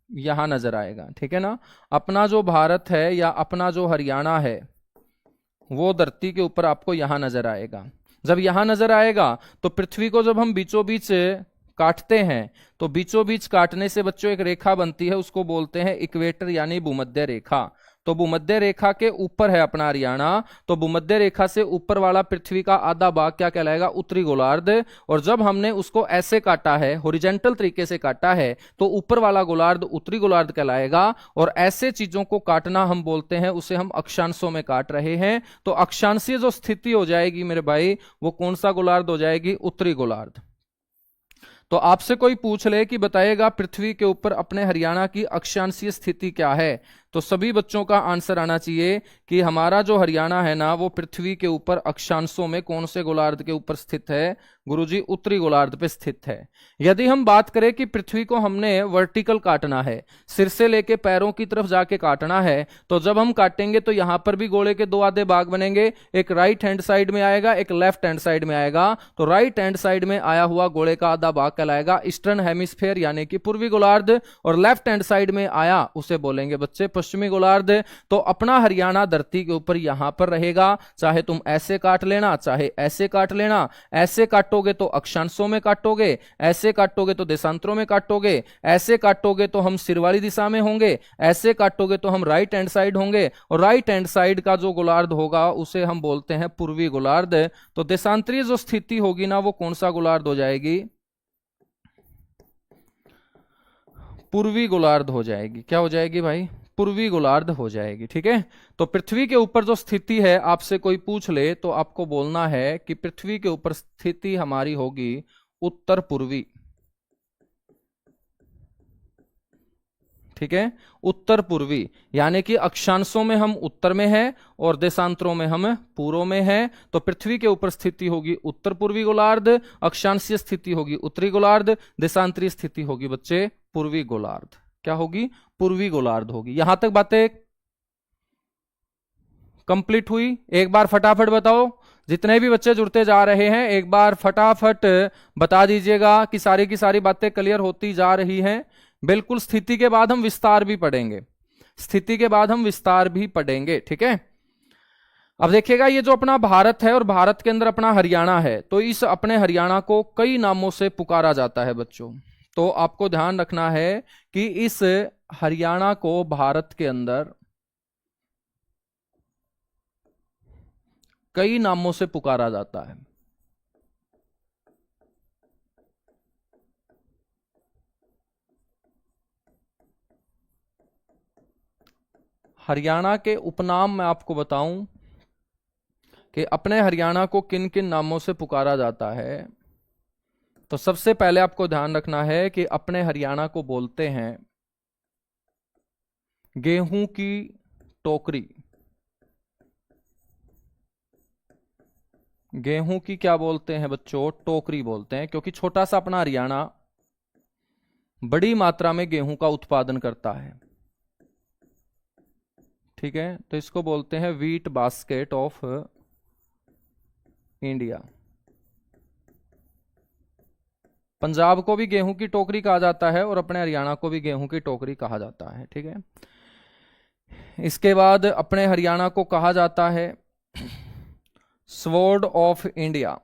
यहां नजर आएगा। ठीक है ना, अपना जो भारत है या अपना जो हरियाणा है वो धरती के ऊपर आपको यहां नजर आएगा। जब यहां नजर आएगा तो पृथ्वी को जब हम बीचों बीच काटते हैं तो बीचों बीच काटने से बच्चों एक रेखा बनती है, उसको बोलते हैं इक्वेटर यानी भूमध्य रेखा। तो भूमध्य रेखा के ऊपर है अपना हरियाणा, तो भूमध्य रेखा से ऊपर वाला पृथ्वी का आधा भाग क्या कहलाएगा, उत्तरी गोलार्ध। और जब हमने उसको ऐसे काटा है, हॉरिजॉन्टल तरीके से काटा है, तो ऊपर वाला गोलार्ध उत्तरी गोलार्ध कहलाएगा। और ऐसे चीजों को काटना हम बोलते हैं, उसे हम अक्षांशों में काट रहे हैं। तो अक्षांशीय जो स्थिति हो जाएगी मेरे भाई, वो कौन सा गोलार्ध हो जाएगी, उत्तरी गोलार्ध। तो आपसे कोई पूछ ले कि बताएगा पृथ्वी के ऊपर अपने हरियाणा की अक्षांशीय स्थिति क्या है, तो सभी बच्चों का आंसर आना चाहिए कि हमारा जो हरियाणा है ना, वो पृथ्वी के ऊपर अक्षांशों में कौन से गोलार्ध के ऊपर स्थित है, गुरुजी उत्तरी गोलार्ध पे स्थित है। यदि हम बात करें कि पृथ्वी को हमने वर्टिकल काटना है, सिर से लेके पैरों की तरफ जाके काटना है, तो जब हम काटेंगे तो यहां पर भी गोले के दो आधे भाग बनेंगे, एक राइट हैंड साइड में आएगा, एक लेफ्ट हैंड साइड में आएगा। तो राइट हैंड साइड में आया हुआ गोले का आधा भाग कहलाएगा ईस्टर्न हेमिस्फेयर यानी कि पूर्वी गोलार्ध, और लेफ्ट हैंड साइड में आया उसे बोलेंगे बच्चे पश्चिमी गोलार्ध। तो अपना हरियाणा धरती के ऊपर यहां पर रहेगा, चाहे तुम ऐसे काट लेना चाहे ऐसे काट लेना। ऐसे काटोगे तो अक्षांशों में काटोगे, ऐसे काटोगे तो देशांतरों में काटोगे, ऐसे काटोगे तो हम सिर वाली दिशा में होंगे, ऐसे काटोगे तो हम राइट हैंड साइड होंगे, और राइट हैंड साइड का जो गोलार्ध होगा उसे हम बोलते हैं पूर्वी गोलार्ध। तो देशांतरीय जो स्थिति होगी ना, वो कौन सा गोलार्ध हो जाएगी, पूर्वी गोलार्ध हो जाएगी। क्या हो जाएगी भाई, पूर्वी गोलार्ध हो जाएगी। ठीक है, तो पृथ्वी के ऊपर जो स्थिति है, आपसे कोई पूछ ले तो आपको बोलना है कि पृथ्वी के ऊपर स्थिति हमारी होगी उत्तर पूर्वी। ठीक है, उत्तर पूर्वी यानी कि अक्षांशों में हम उत्तर में हैं और देशांतरों में हम पूर्व में हैं। तो पृथ्वी के ऊपर स्थिति होगी उत्तर पूर्वी गोलार्ध, अक्षांशीय स्थिति होगी उत्तरी गोलार्ध, देशांतरीय स्थिति होगी बच्चे पूर्वी गोलार्ध। क्या होगी, पूर्वी गोलार्ध होगी। यहां तक बातें कंप्लीट हुई? एक बार फटाफट बताओ, जितने भी बच्चे जुड़ते जा रहे हैं एक बार फटाफट बता दीजिएगा कि सारी की सारी बातें क्लियर होती जा रही हैं। बिल्कुल, स्थिति के बाद हम विस्तार भी पढ़ेंगे, स्थिति के बाद हम विस्तार भी पढ़ेंगे। ठीक है, अब देखिएगा ये जो अपना भारत है और भारत के अंदर अपना हरियाणा है, तो इस अपने हरियाणा को कई नामों से पुकारा जाता है बच्चों। तो आपको ध्यान रखना है कि इस हरियाणा को भारत के अंदर कई नामों से पुकारा जाता है। हरियाणा के उपनाम मैं आपको बताऊं कि अपने हरियाणा को किन किन नामों से पुकारा जाता है। तो सबसे पहले आपको ध्यान रखना है कि अपने हरियाणा को बोलते हैं गेहूं की टोकरी। गेहूं की क्या बोलते हैं बच्चों, टोकरी बोलते हैं, क्योंकि छोटा सा अपना हरियाणा बड़ी मात्रा में गेहूं का उत्पादन करता है। ठीक है, तो इसको बोलते हैं wheat basket of India. Punjab को भी गेहूं की टोकरी कहा जाता है और अपने हरियाणा को भी गेहूं की टोकरी कहा जाता है। ठीक है, इसके बाद अपने हरियाणा को कहा जाता है स्वॉर्ड ऑफ इंडिया।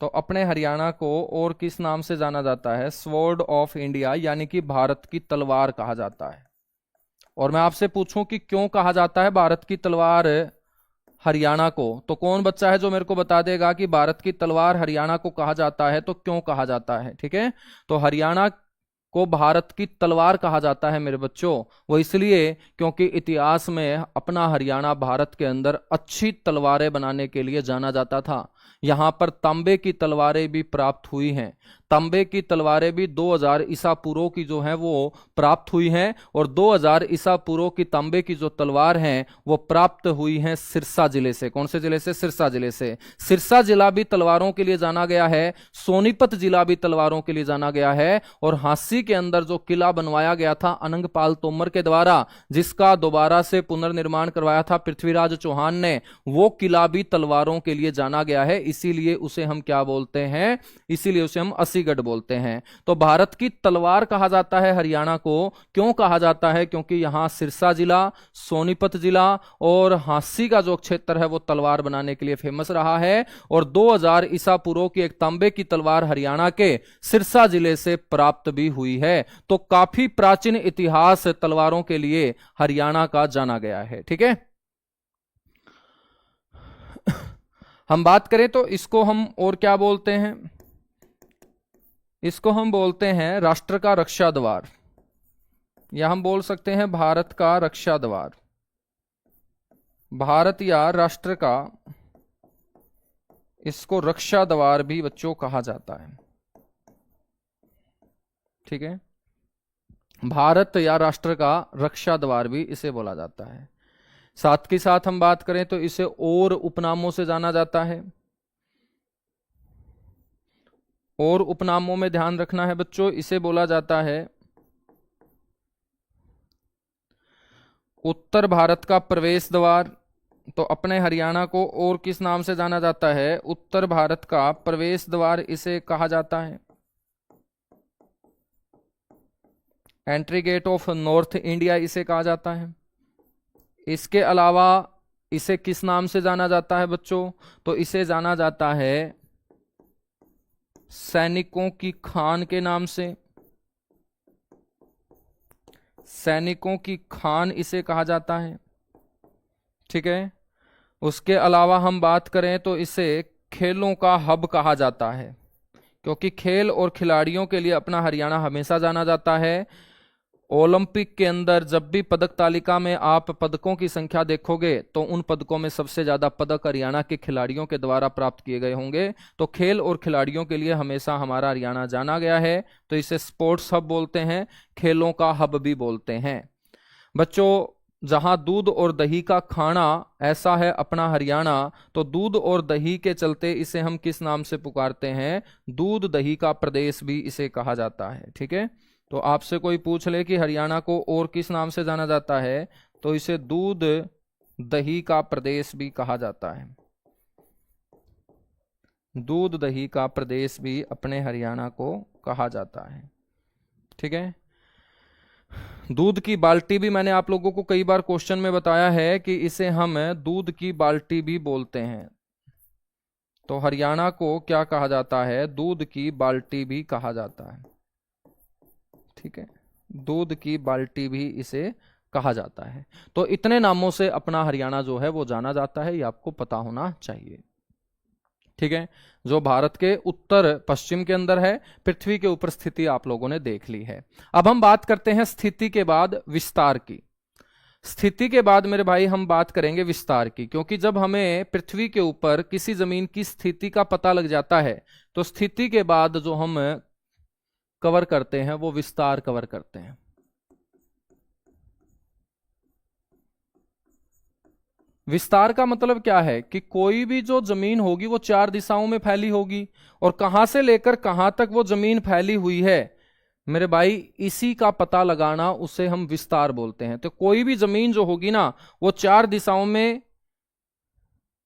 तो अपने हरियाणा को और किस नाम से जाना जाता है, स्वॉर्ड ऑफ इंडिया, यानी कि भारत की तलवार कहा जाता है। और मैं आपसे पूछूं कि क्यों कहा जाता है भारत की तलवार हरियाणा को, तो कौन बच्चा है जो मेरे को बता देगा कि भारत की तलवार हरियाणा को कहा जाता है तो क्यों कहा जाता है। ठीक है, तो हरियाणा को भारत की तलवार कहा जाता है मेरे बच्चों, वो इसलिए क्योंकि इतिहास में अपना हरियाणा भारत के अंदर अच्छी तलवारें बनाने के लिए जाना जाता था। यहां पर तांबे की तलवारें भी प्राप्त हुई हैं, तांबे की तलवारें भी 2000 ईसा पूर्व की जो है वो प्राप्त हुई हैं, और 2000 ईसा पूर्व की तांबे की जो तलवार हैं वो प्राप्त हुई हैं सिरसा जिले से। कौन से जिले से, सिरसा जिले से। सिरसा जिला भी तलवारों के लिए जाना गया है, सोनीपत जिला भी तलवारों के लिए जाना गया है, और हांसी के अंदर जो किला बनवाया गया था अनंगपाल तोमर के द्वारा, जिसका दोबारा से पुनर्निर्माण करवाया था पृथ्वीराज चौहान ने, वो किला भी तलवारों के लिए जाना गया है। इसीलिए उसे हम क्या बोलते हैं, इसीलिए उसे हम अस्सीगढ़ बोलते हैं। तो भारत की तलवार कहा जाता है हरियाणा को। क्यों कहा जाता है? क्योंकि यहां सिरसा जिला, सोनीपत जिला और हांसी का जो क्षेत्र है वो तलवार बनाने के लिए फेमस रहा है। और 2000 ईसा पूर्व की एक तांबे की तलवार हरियाणा के सिरसा जिले से प्राप्त भी हुई है। तो काफी प्राचीन इतिहास तलवारों के लिए हरियाणा का जाना गया है। ठीक है, हम बात करें तो इसको हम और क्या बोलते हैं, इसको हम बोलते हैं राष्ट्र का रक्षा द्वार, या हम बोल सकते हैं भारत का रक्षा द्वार। भारत या राष्ट्र का, इसको रक्षा द्वार भी बच्चों कहा जाता है। ठीक है, भारत या राष्ट्र का रक्षा द्वार भी इसे बोला जाता है। साथ के साथ हम बात करें तो इसे और उपनामों से जाना जाता है। और उपनामों में ध्यान रखना है बच्चों, इसे बोला जाता है उत्तर भारत का प्रवेश द्वार। तो अपने हरियाणा को और किस नाम से जाना जाता है? उत्तर भारत का प्रवेश द्वार इसे कहा जाता है। Entry gate of North India इसे कहा जाता है। इसके अलावा इसे किस नाम से जाना जाता है बच्चों? तो इसे जाना जाता है सैनिकों की खान के नाम से। सैनिकों की खान इसे कहा जाता है। ठीक है, उसके अलावा हम बात करें तो इसे खेलों का हब कहा जाता है, क्योंकि खेल और खिलाड़ियों के लिए अपना हरियाणा हमेशा जाना जाता है। ओलंपिक के अंदर जब भी पदक तालिका में आप पदकों की संख्या देखोगे तो उन पदकों में सबसे ज्यादा पदक हरियाणा के खिलाड़ियों के द्वारा प्राप्त किए गए होंगे। तो खेल और खिलाड़ियों के लिए हमेशा हमारा हरियाणा जाना गया है। तो इसे स्पोर्ट्स हब बोलते हैं, खेलों का हब भी बोलते हैं। बच्चों, जहां दूध और दही का खाना ऐसा है अपना हरियाणा, तो दूध और दही के चलते इसे हम किस नाम से पुकारते हैं? दूध दही का प्रदेश भी इसे कहा जाता है। ठीक है, तो आपसे कोई पूछ ले कि हरियाणा को और किस नाम से जाना जाता है, तो इसे दूध दही का प्रदेश भी कहा जाता है। दूध दही का प्रदेश भी अपने हरियाणा को कहा जाता है। ठीक है, दूध की बाल्टी भी मैंने आप लोगों को कई बार क्वेश्चन में बताया है कि इसे हम दूध की बाल्टी भी बोलते हैं। तो हरियाणा को क्या कहा जाता है? दूध की बाल्टी भी कहा जाता है। ठीक है, दूध की बाल्टी भी इसे कहा जाता है। तो इतने नामों से अपना हरियाणा जो है वो जाना जाता है, ये आपको पता होना चाहिए। ठीक है, जो भारत के उत्तर पश्चिम के अंदर है, पृथ्वी के ऊपर स्थिति आप लोगों ने देख ली है। अब हम बात करते हैं स्थिति के बाद विस्तार की। स्थिति के बाद मेरे भाई हम बात करेंगे विस्तार की, क्योंकि जब हमें पृथ्वी के ऊपर किसी जमीन की स्थिति का पता लग जाता है तो स्थिति के बाद जो हम कवर करते हैं वो विस्तार कवर करते हैं। विस्तार का मतलब क्या है कि कोई भी जो जमीन होगी वो 4 दिशाओं में फैली होगी, और कहां से लेकर कहां तक वो जमीन फैली हुई है मेरे भाई, इसी का पता लगाना उसे हम विस्तार बोलते हैं। तो कोई भी जमीन जो होगी ना वो 4 दिशाओं में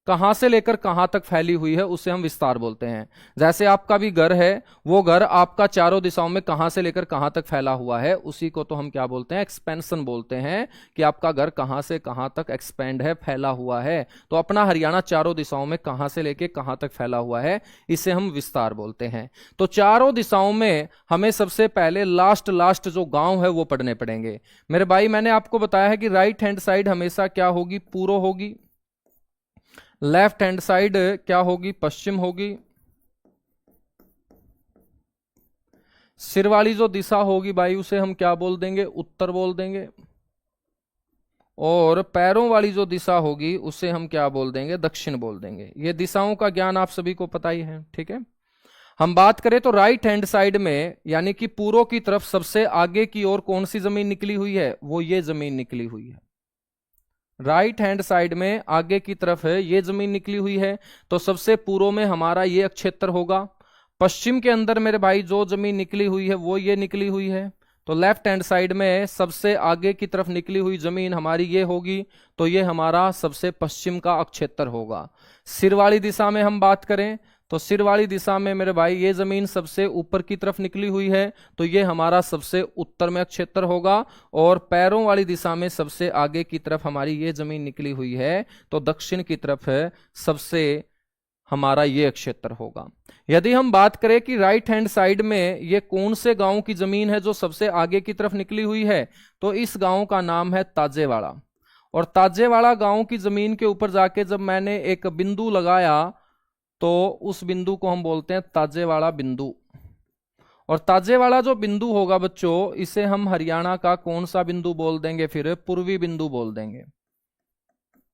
कहां से लेकर कहां तक फैली हुई है उसे हम विस्तार बोलते हैं। जैसे आपका भी घर है, वो घर आपका चारों दिशाओं में कहां से लेकर कहां तक फैला हुआ है, उसी को तो हम क्या बोलते हैं? एक्सपेंशन बोलते हैं, कि आपका घर कहां से कहां तक एक्सपेंड है, फैला हुआ है। तो अपना हरियाणा चारों दिशाओं में कहां से लेकर कहां तक फैला हुआ है, इसे हम विस्तार बोलते हैं। तो चारों दिशाओं में हमें सबसे पहले लास्ट जो गांव है वो पढ़ने पड़ेंगे मेरे भाई। मैंने आपको बताया है कि राइट हैंड साइड हमेशा क्या होगी? पूर्व होगी। लेफ्ट हैंड साइड क्या होगी? पश्चिम होगी। सिर वाली जो दिशा होगी भाई उसे हम क्या बोल देंगे? उत्तर बोल देंगे। और पैरों वाली जो दिशा होगी उसे हम क्या बोल देंगे? दक्षिण बोल देंगे। ये दिशाओं का ज्ञान आप सभी को पता ही है। ठीक है, हम बात करें तो राइट हैंड साइड में यानी कि पूर्व की तरफ सबसे आगे की ओर कौन सी जमीन निकली हुई है? वो ये जमीन निकली हुई है। राइट हैंड साइड में आगे की तरफ है ये जमीन निकली हुई है। तो सबसे पूर्व में हमारा ये क्षेत्र होगा। पश्चिम के अंदर मेरे भाई जो जमीन निकली हुई है वो ये निकली हुई है। तो लेफ्ट हैंड साइड में सबसे आगे की तरफ निकली हुई जमीन हमारी ये होगी, तो ये हमारा सबसे पश्चिम का अक्षेत्र होगा। सिर वाली दिशा में हम बात करें तो सिर वाली दिशा में मेरे भाई ये जमीन सबसे ऊपर की तरफ निकली हुई है, तो ये हमारा सबसे उत्तर में क्षेत्र होगा। और पैरों वाली दिशा में सबसे आगे की तरफ हमारी ये जमीन निकली हुई है, तो दक्षिण की तरफ है सबसे हमारा ये क्षेत्र होगा। यदि हम बात करें कि राइट हैंड साइड में ये कौन से गांव की जमीन है जो सबसे आगे की तरफ निकली हुई है, तो इस गांव का नाम है ताजेवाड़ा। और ताजेवाड़ा गांव की जमीन के ऊपर जाके जब मैंने एक बिंदु लगाया तो उस बिंदु को हम बोलते हैं ताजेवाड़ा बिंदु। और ताजेवाड़ा जो बिंदु होगा बच्चों, इसे हम हरियाणा का कौन सा बिंदु बोल देंगे, फिर पूर्वी बिंदु बोल देंगे,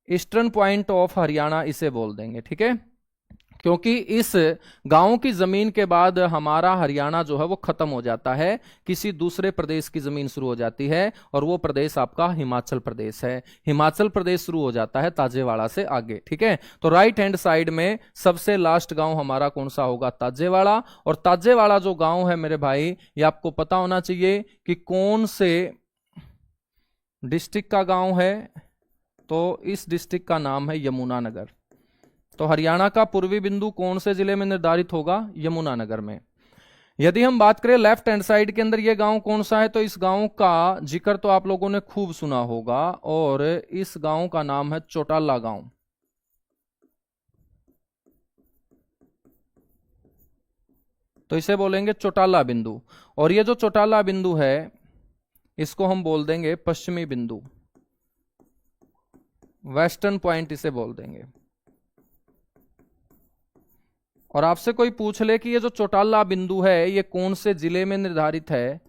ईस्टर्न पॉइंट ऑफ हरियाणा इसे बोल देंगे, ठीक है। क्योंकि इस गांव की जमीन के बाद हमारा हरियाणा जो है वो खत्म हो जाता है, किसी दूसरे प्रदेश की जमीन शुरू हो जाती है, और वो प्रदेश आपका हिमाचल प्रदेश है। हिमाचल प्रदेश शुरू हो जाता है ताजेवाड़ा से आगे, ठीक है। तो राइट हैंड साइड में सबसे लास्ट गांव हमारा कौन सा होगा, ताजेवाड़ा। और ताजेवाड़ा जो गांव है मेरे भाई, ये आपको पता होना चाहिए कि कौन से डिस्ट्रिक्ट का गांव है, तो इस डिस्ट्रिक्ट का नाम है यमुनानगर। तो हरियाणा का पूर्वी बिंदु कौन से जिले में निर्धारित होगा, यमुनानगर में। यदि हम बात करें लेफ्ट हैंड साइड के अंदर ये गांव कौन सा है, तो इस गांव का जिक्र तो आप लोगों ने खूब सुना होगा, और इस गांव का नाम है चौटाला गांव। तो इसे बोलेंगे चौटाला बिंदु। और ये जो चौटाला बिंदु है इसको हम बोल देंगे पश्चिमी बिंदु, वेस्टर्न पॉइंट इसे बोल देंगे। और आपसे कोई पूछ ले कि ये जो चौटाला बिंदु है ये कौन से जिले में निर्धारित है,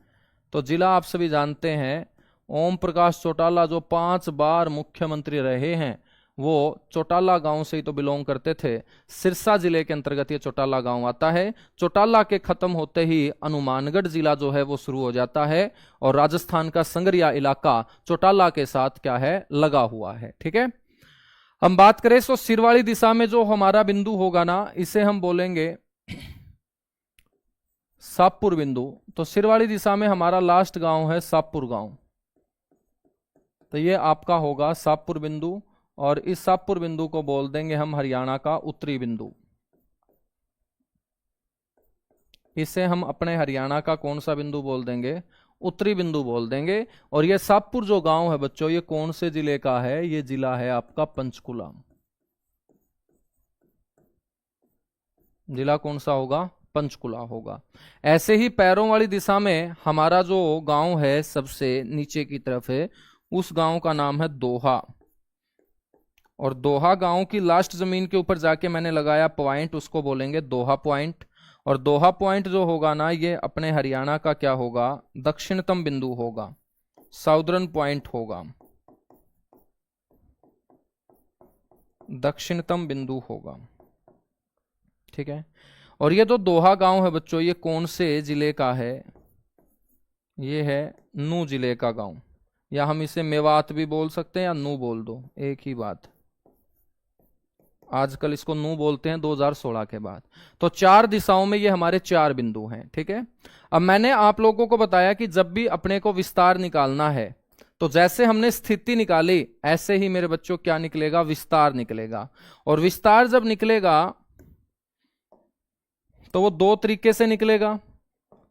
तो जिला आप सभी जानते हैं, ओम प्रकाश चौटाला जो 5 बार मुख्यमंत्री रहे हैं, वो चौटाला गांव से ही तो बिलोंग करते थे। सिरसा जिले के अंतर्गत ये चौटाला गांव आता है। चौटाला के खत्म होते ही हनुमानगढ़ जिला जो है वो शुरू हो जाता है, और राजस्थान का संगरिया इलाका चौटाला के साथ क्या है, लगा हुआ है, ठीक है। हम बात करें तो सिर वाली दिशा में जो हमारा बिंदु होगा ना, इसे हम बोलेंगे सापुर बिंदु। तो सिर वाली दिशा में हमारा लास्ट गांव है सापुर गांव, तो ये आपका होगा सापुर बिंदु। और इस सापुर बिंदु को बोल देंगे हम हरियाणा का उत्तरी बिंदु। इसे हम अपने हरियाणा का कौन सा बिंदु बोल देंगे, उत्तरी बिंदु बोल देंगे। और ये सापुर जो गांव है बच्चों, ये कौन से जिले का है, ये जिला है आपका पंचकुला। जिला कौन सा होगा, पंचकुला होगा। ऐसे ही पैरों वाली दिशा में हमारा जो गांव है सबसे नीचे की तरफ है, उस गांव का नाम है दोहा। और दोहा गांव की लास्ट जमीन के ऊपर जाके मैंने लगाया पॉइंट, उसको बोलेंगे दोहा पॉइंट। और दोहा पॉइंट जो होगा ना, ये अपने हरियाणा का क्या होगा, दक्षिणतम बिंदु होगा, साउदर्न पॉइंट होगा, दक्षिणतम बिंदु होगा, ठीक है। और ये जो दोहा गांव है बच्चों, ये कौन से जिले का है, ये है नू जिले का गांव, या हम इसे मेवात भी बोल सकते हैं या नू बोल दो, एक ही बात। आजकल इसको नू बोलते हैं 2016 के बाद। तो 4 दिशाओं में ये हमारे 4 बिंदु हैं, ठीक है। अब मैंने आप लोगों को बताया कि जब भी अपने को विस्तार निकालना है, तो जैसे हमने स्थिति निकाली ऐसे ही मेरे बच्चों क्या निकलेगा, विस्तार निकलेगा। और विस्तार जब निकलेगा तो वो 2 तरीके से निकलेगा।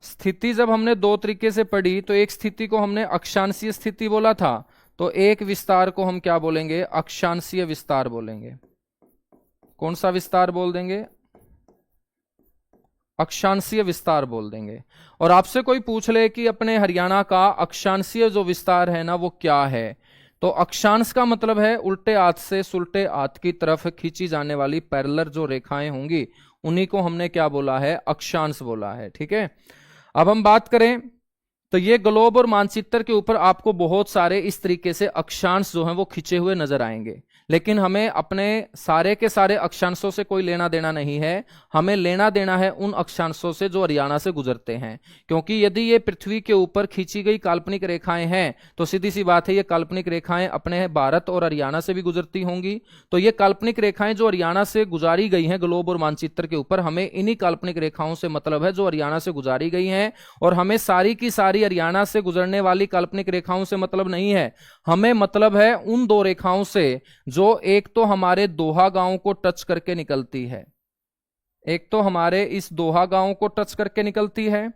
स्थिति जब हमने 2 तरीके से पढ़ी, तो एक स्थिति को हमने अक्षांशीय स्थिति बोला था, तो एक विस्तार को हम क्या बोलेंगे, अक्षांशीय विस्तार बोलेंगे। कौन सा विस्तार बोल देंगे, अक्षांशीय विस्तार बोल देंगे। और आपसे कोई पूछ ले कि अपने हरियाणा का अक्षांशीय जो विस्तार है ना वो क्या है, तो अक्षांश का मतलब है उल्टे हाथ से सुलटे हाथ की तरफ खींची जाने वाली पैरेलल जो रेखाएं होंगी, उन्हीं को हमने क्या बोला है, अक्षांश बोला है, ठीक है। अब हम बात करें तो ये ग्लोब और मानचित्र के ऊपर आपको बहुत सारे इस तरीके से अक्षांश जो हैं वो खींचे हुए नजर आएंगे, लेकिन हमें अपने सारे के सारे अक्षांशों से कोई लेना देना नहीं है। हमें लेना देना है उन अक्षांशों से जो हरियाणा से गुजरते हैं, क्योंकि यदि ये पृथ्वी के ऊपर खींची गई काल्पनिक रेखाएं हैं तो सीधी सी बात है ये काल्पनिक रेखाएं अपने भारत और हरियाणा से भी गुजरती होंगी। तो ये काल्पनिक रेखाएं जो हरियाणा से गुजारी गई हैं ग्लोब और मानचित्र के ऊपर, हमें इन्हीं काल्पनिक रेखाओं से मतलब है जो हरियाणा से गुजारी गई हैं, और हमें सारी की सारी हमारी हरियाणा से गुजरने वाली काल्पनिक रेखाओं से मतलब नहीं है, हमें मतलब है उन दो रेखाओं से जो एक तो हमारे दोहा गांव को टच करके निकलती है, एक तो हमारे इस दोहा गांव को टच करके निकलती है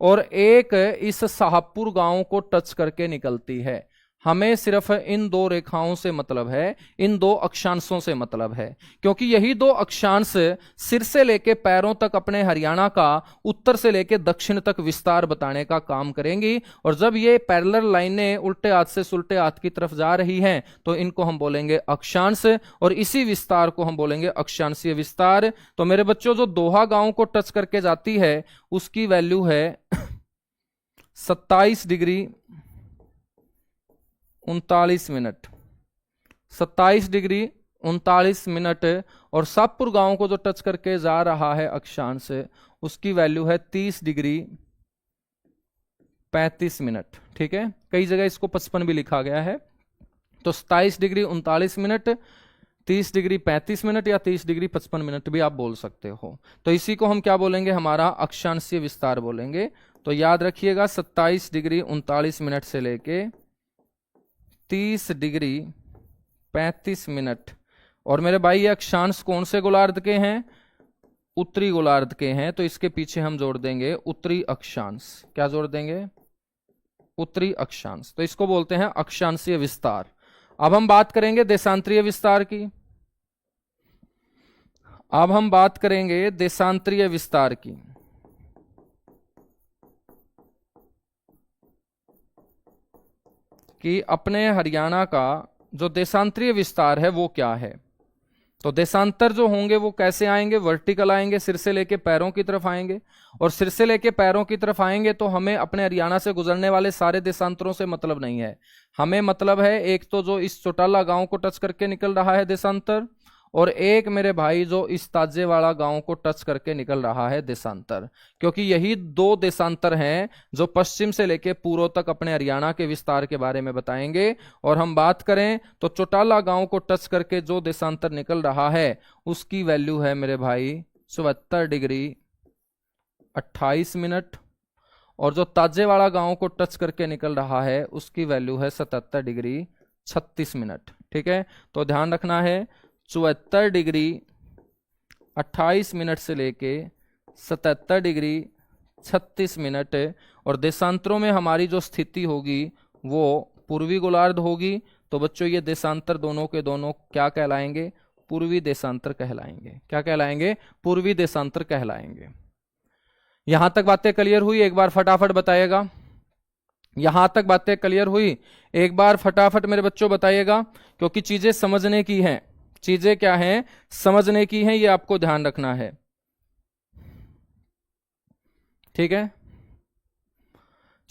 और एक इस शाहपुर गांव को टच करके निकलती है। हमें सिर्फ इन दो रेखाओं से मतलब है, इन दो अक्षांशों से मतलब है, क्योंकि यही दो अक्षांश सिर से लेके पैरों तक अपने हरियाणा का उत्तर से लेके दक्षिण तक विस्तार बताने का काम करेंगी। और जब ये पैरेलल लाइनें उल्टे हाथ से सुल्टे हाथ की तरफ जा रही हैं तो इनको हम बोलेंगे अक्षांश और इसी विस्तार को हम बोलेंगे अक्षांशीय विस्तार। तो मेरे बच्चों, जो दोहा गांव को टच करके जाती है उसकी वैल्यू है 27 डिग्री 39 मिनट, 27 डिग्री 39 मिनट। और शाहपुर गांव को जो टच करके जा रहा है अक्षांश, उसकी वैल्यू है 30 डिग्री 35 मिनट। ठीक है, कई जगह इसको 55 भी लिखा गया है। तो 27 डिग्री 39 मिनट, 30 डिग्री 35 मिनट या 30 डिग्री 55 मिनट भी आप बोल सकते हो। तो इसी को हम क्या बोलेंगे, हमारा अक्षांशीय विस्तार बोलेंगे। तो याद रखिएगा 27 डिग्री 39 मिनट से लेके 30 डिग्री 35 मिनट। और मेरे भाई ये अक्षांश कौन से गोलार्ध के हैं, उत्तरी गोलार्ध के हैं, तो इसके पीछे हम जोड़ देंगे उत्तरी अक्षांश। क्या जोड़ देंगे, उत्तरी अक्षांश। तो इसको बोलते हैं अक्षांशीय विस्तार। अब हम बात करेंगे देशांतरीय विस्तार की। अब हम बात करेंगे देशांतरीय विस्तार की। कि अपने हरियाणा का जो देशांतरीय विस्तार है वो क्या है। तो देशांतर जो होंगे वो कैसे आएंगे, वर्टिकल आएंगे, सिर से लेके पैरों की तरफ आएंगे। और सिर से लेके पैरों की तरफ आएंगे तो हमें अपने हरियाणा से गुजरने वाले सारे देशांतरों से मतलब नहीं है। हमें मतलब है एक तो जो इस चौटाला गांव को टच करके निकल रहा है देशांतर, और एक मेरे भाई जो इस ताजेवाड़ा गांव को टच करके निकल रहा है देशांतर। क्योंकि यही दो देशांतर हैं जो पश्चिम से लेके पूर्व तक अपने हरियाणा के विस्तार के बारे में बताएंगे। और हम बात करें तो चौटाला गांव को टच करके जो देशांतर निकल रहा है उसकी वैल्यू है मेरे भाई 74 डिग्री 28 मिनट। और जो ताजेवाड़ा गांव को टच करके निकल रहा है उसकी वैल्यू है 77 डिग्री 36 मिनट। ठीक है, तो ध्यान रखना है 74 डिग्री 28 मिनट से लेके 77 डिग्री 36 मिनट। और देशांतरों में हमारी जो स्थिति होगी वो पूर्वी गोलार्ध होगी। तो बच्चों ये देशांतर दोनों के दोनों क्या कहलाएंगे, पूर्वी देशांतर कहलाएंगे। क्या कहलाएंगे, पूर्वी देशांतर कहलाएंगे। यहां तक बातें क्लियर हुई, एक बार फटाफट बताइएगा। यहां तक बातें क्लियर हुई, एक बार फटाफट मेरे बच्चों बताइएगा, क्योंकि चीजें समझने की हैं। चीजें क्या हैं, समझने की हैं, ये आपको ध्यान रखना है। ठीक है,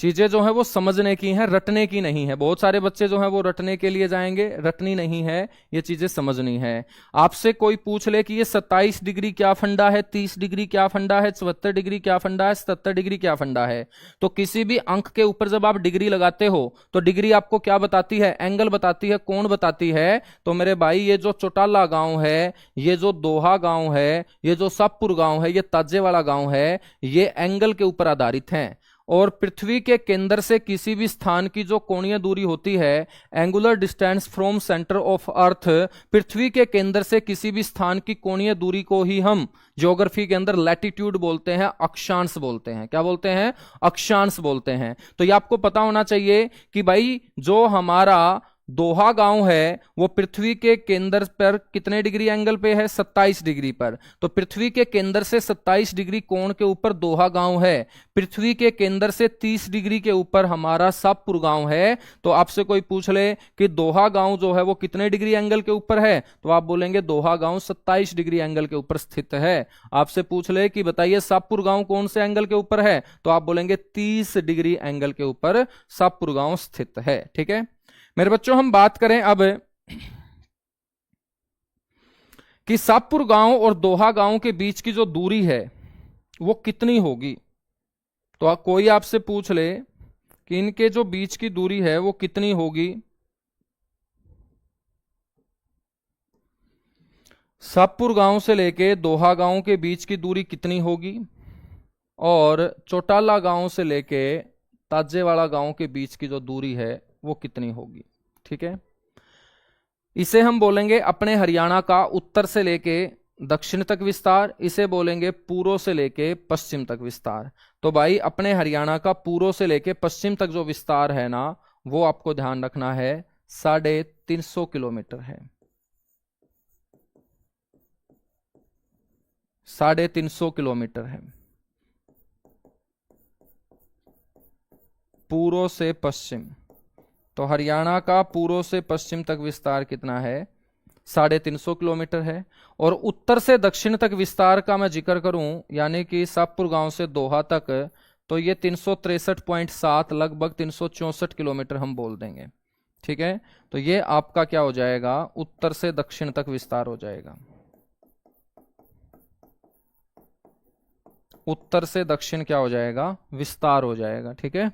चीजें जो है वो समझने की हैं, रटने की नहीं है। बहुत सारे बच्चे जो हैं वो रटने के लिए जाएंगे, रटनी नहीं है, ये चीजें समझनी है। आपसे कोई पूछ ले कि ये 27 डिग्री क्या फंडा है, 30 डिग्री क्या फंडा है, 74 डिग्री क्या फंडा है, 77 डिग्री क्या फंडा है, तो किसी भी अंक के ऊपर जब आप डिग्री लगाते हो तो डिग्री आपको क्या बताती है, एंगल बताती है, कोण बताती है। तो मेरे भाई ये जो चौटाला गांव है, ये जो दोहा गांव है, ये जो शाहपुर गांव है, ये ताजेवाड़ा गांव है, ये एंगल के ऊपर आधारित हैं। और पृथ्वी के केंद्र से किसी भी स्थान की जो कोणीय दूरी होती है, angular distance from centre of earth, पृथ्वी के केंद्र से किसी भी स्थान की कोणीय दूरी को ही हम ज्योग्राफी के अंदर लैटिट्यूड बोलते हैं, अक्षांश बोलते हैं। क्या बोलते हैं, अक्षांश बोलते हैं। तो ये आपको पता होना चाहिए कि भाई जो हमारा दोहा गांव है वो पृथ्वी के केंद्र पर कितने डिग्री एंगल पे है, 27 डिग्री पर। तो पृथ्वी के केंद्र से 27 डिग्री कोण के ऊपर दोहा गांव है। पृथ्वी के केंद्र से 30 डिग्री के ऊपर हमारा शाहपुर गांव है। तो आपसे कोई पूछ ले कि दोहा गांव जो है वो कितने डिग्री एंगल के ऊपर है, तो आप बोलेंगे दोहा गांव 27 डिग्री एंगल के ऊपर स्थित है। आपसे पूछ ले कि बताइए शाहपुर गांव कौन से एंगल के ऊपर है, तो आप बोलेंगे 30 डिग्री एंगल के ऊपर शाहपुर गांव स्थित है। ठीक है मेरे बच्चों, हम बात करें अब कि शाहपुर गांव और दोहा गांव के बीच की जो दूरी है वो कितनी होगी। तो कोई आपसे पूछ ले कि इनके जो बीच की दूरी है वो कितनी होगी। शाहपुर गांव से लेके दोहा गांव के बीच की दूरी कितनी होगी, और चौटाला गांव से लेके ताजेवाड़ा गांव के बीच की जो दूरी है वो कितनी होगी। ठीक है, इसे हम बोलेंगे अपने हरियाणा का उत्तर से लेके दक्षिण तक विस्तार, इसे बोलेंगे पूर्व से लेके पश्चिम तक विस्तार। तो भाई अपने हरियाणा का पूर्व से लेके पश्चिम तक जो विस्तार है ना, वो आपको ध्यान रखना है 350 किलोमीटर है। 350 किलोमीटर है पूर्व से पश्चिम। तो हरियाणा का पूर्व से पश्चिम तक विस्तार कितना है, 350 किलोमीटर है। और उत्तर से दक्षिण तक विस्तार का मैं जिक्र करूं, यानी कि सापुर गांव से दोहा तक, तो ये 363.7 लगभग 364 किलोमीटर हम बोल देंगे। ठीक है, तो ये आपका क्या हो जाएगा, उत्तर से दक्षिण तक विस्तार हो जाएगा। उत्तर से दक्षिण क्या हो जाएगा, विस्तार हो जाएगा। ठीक है,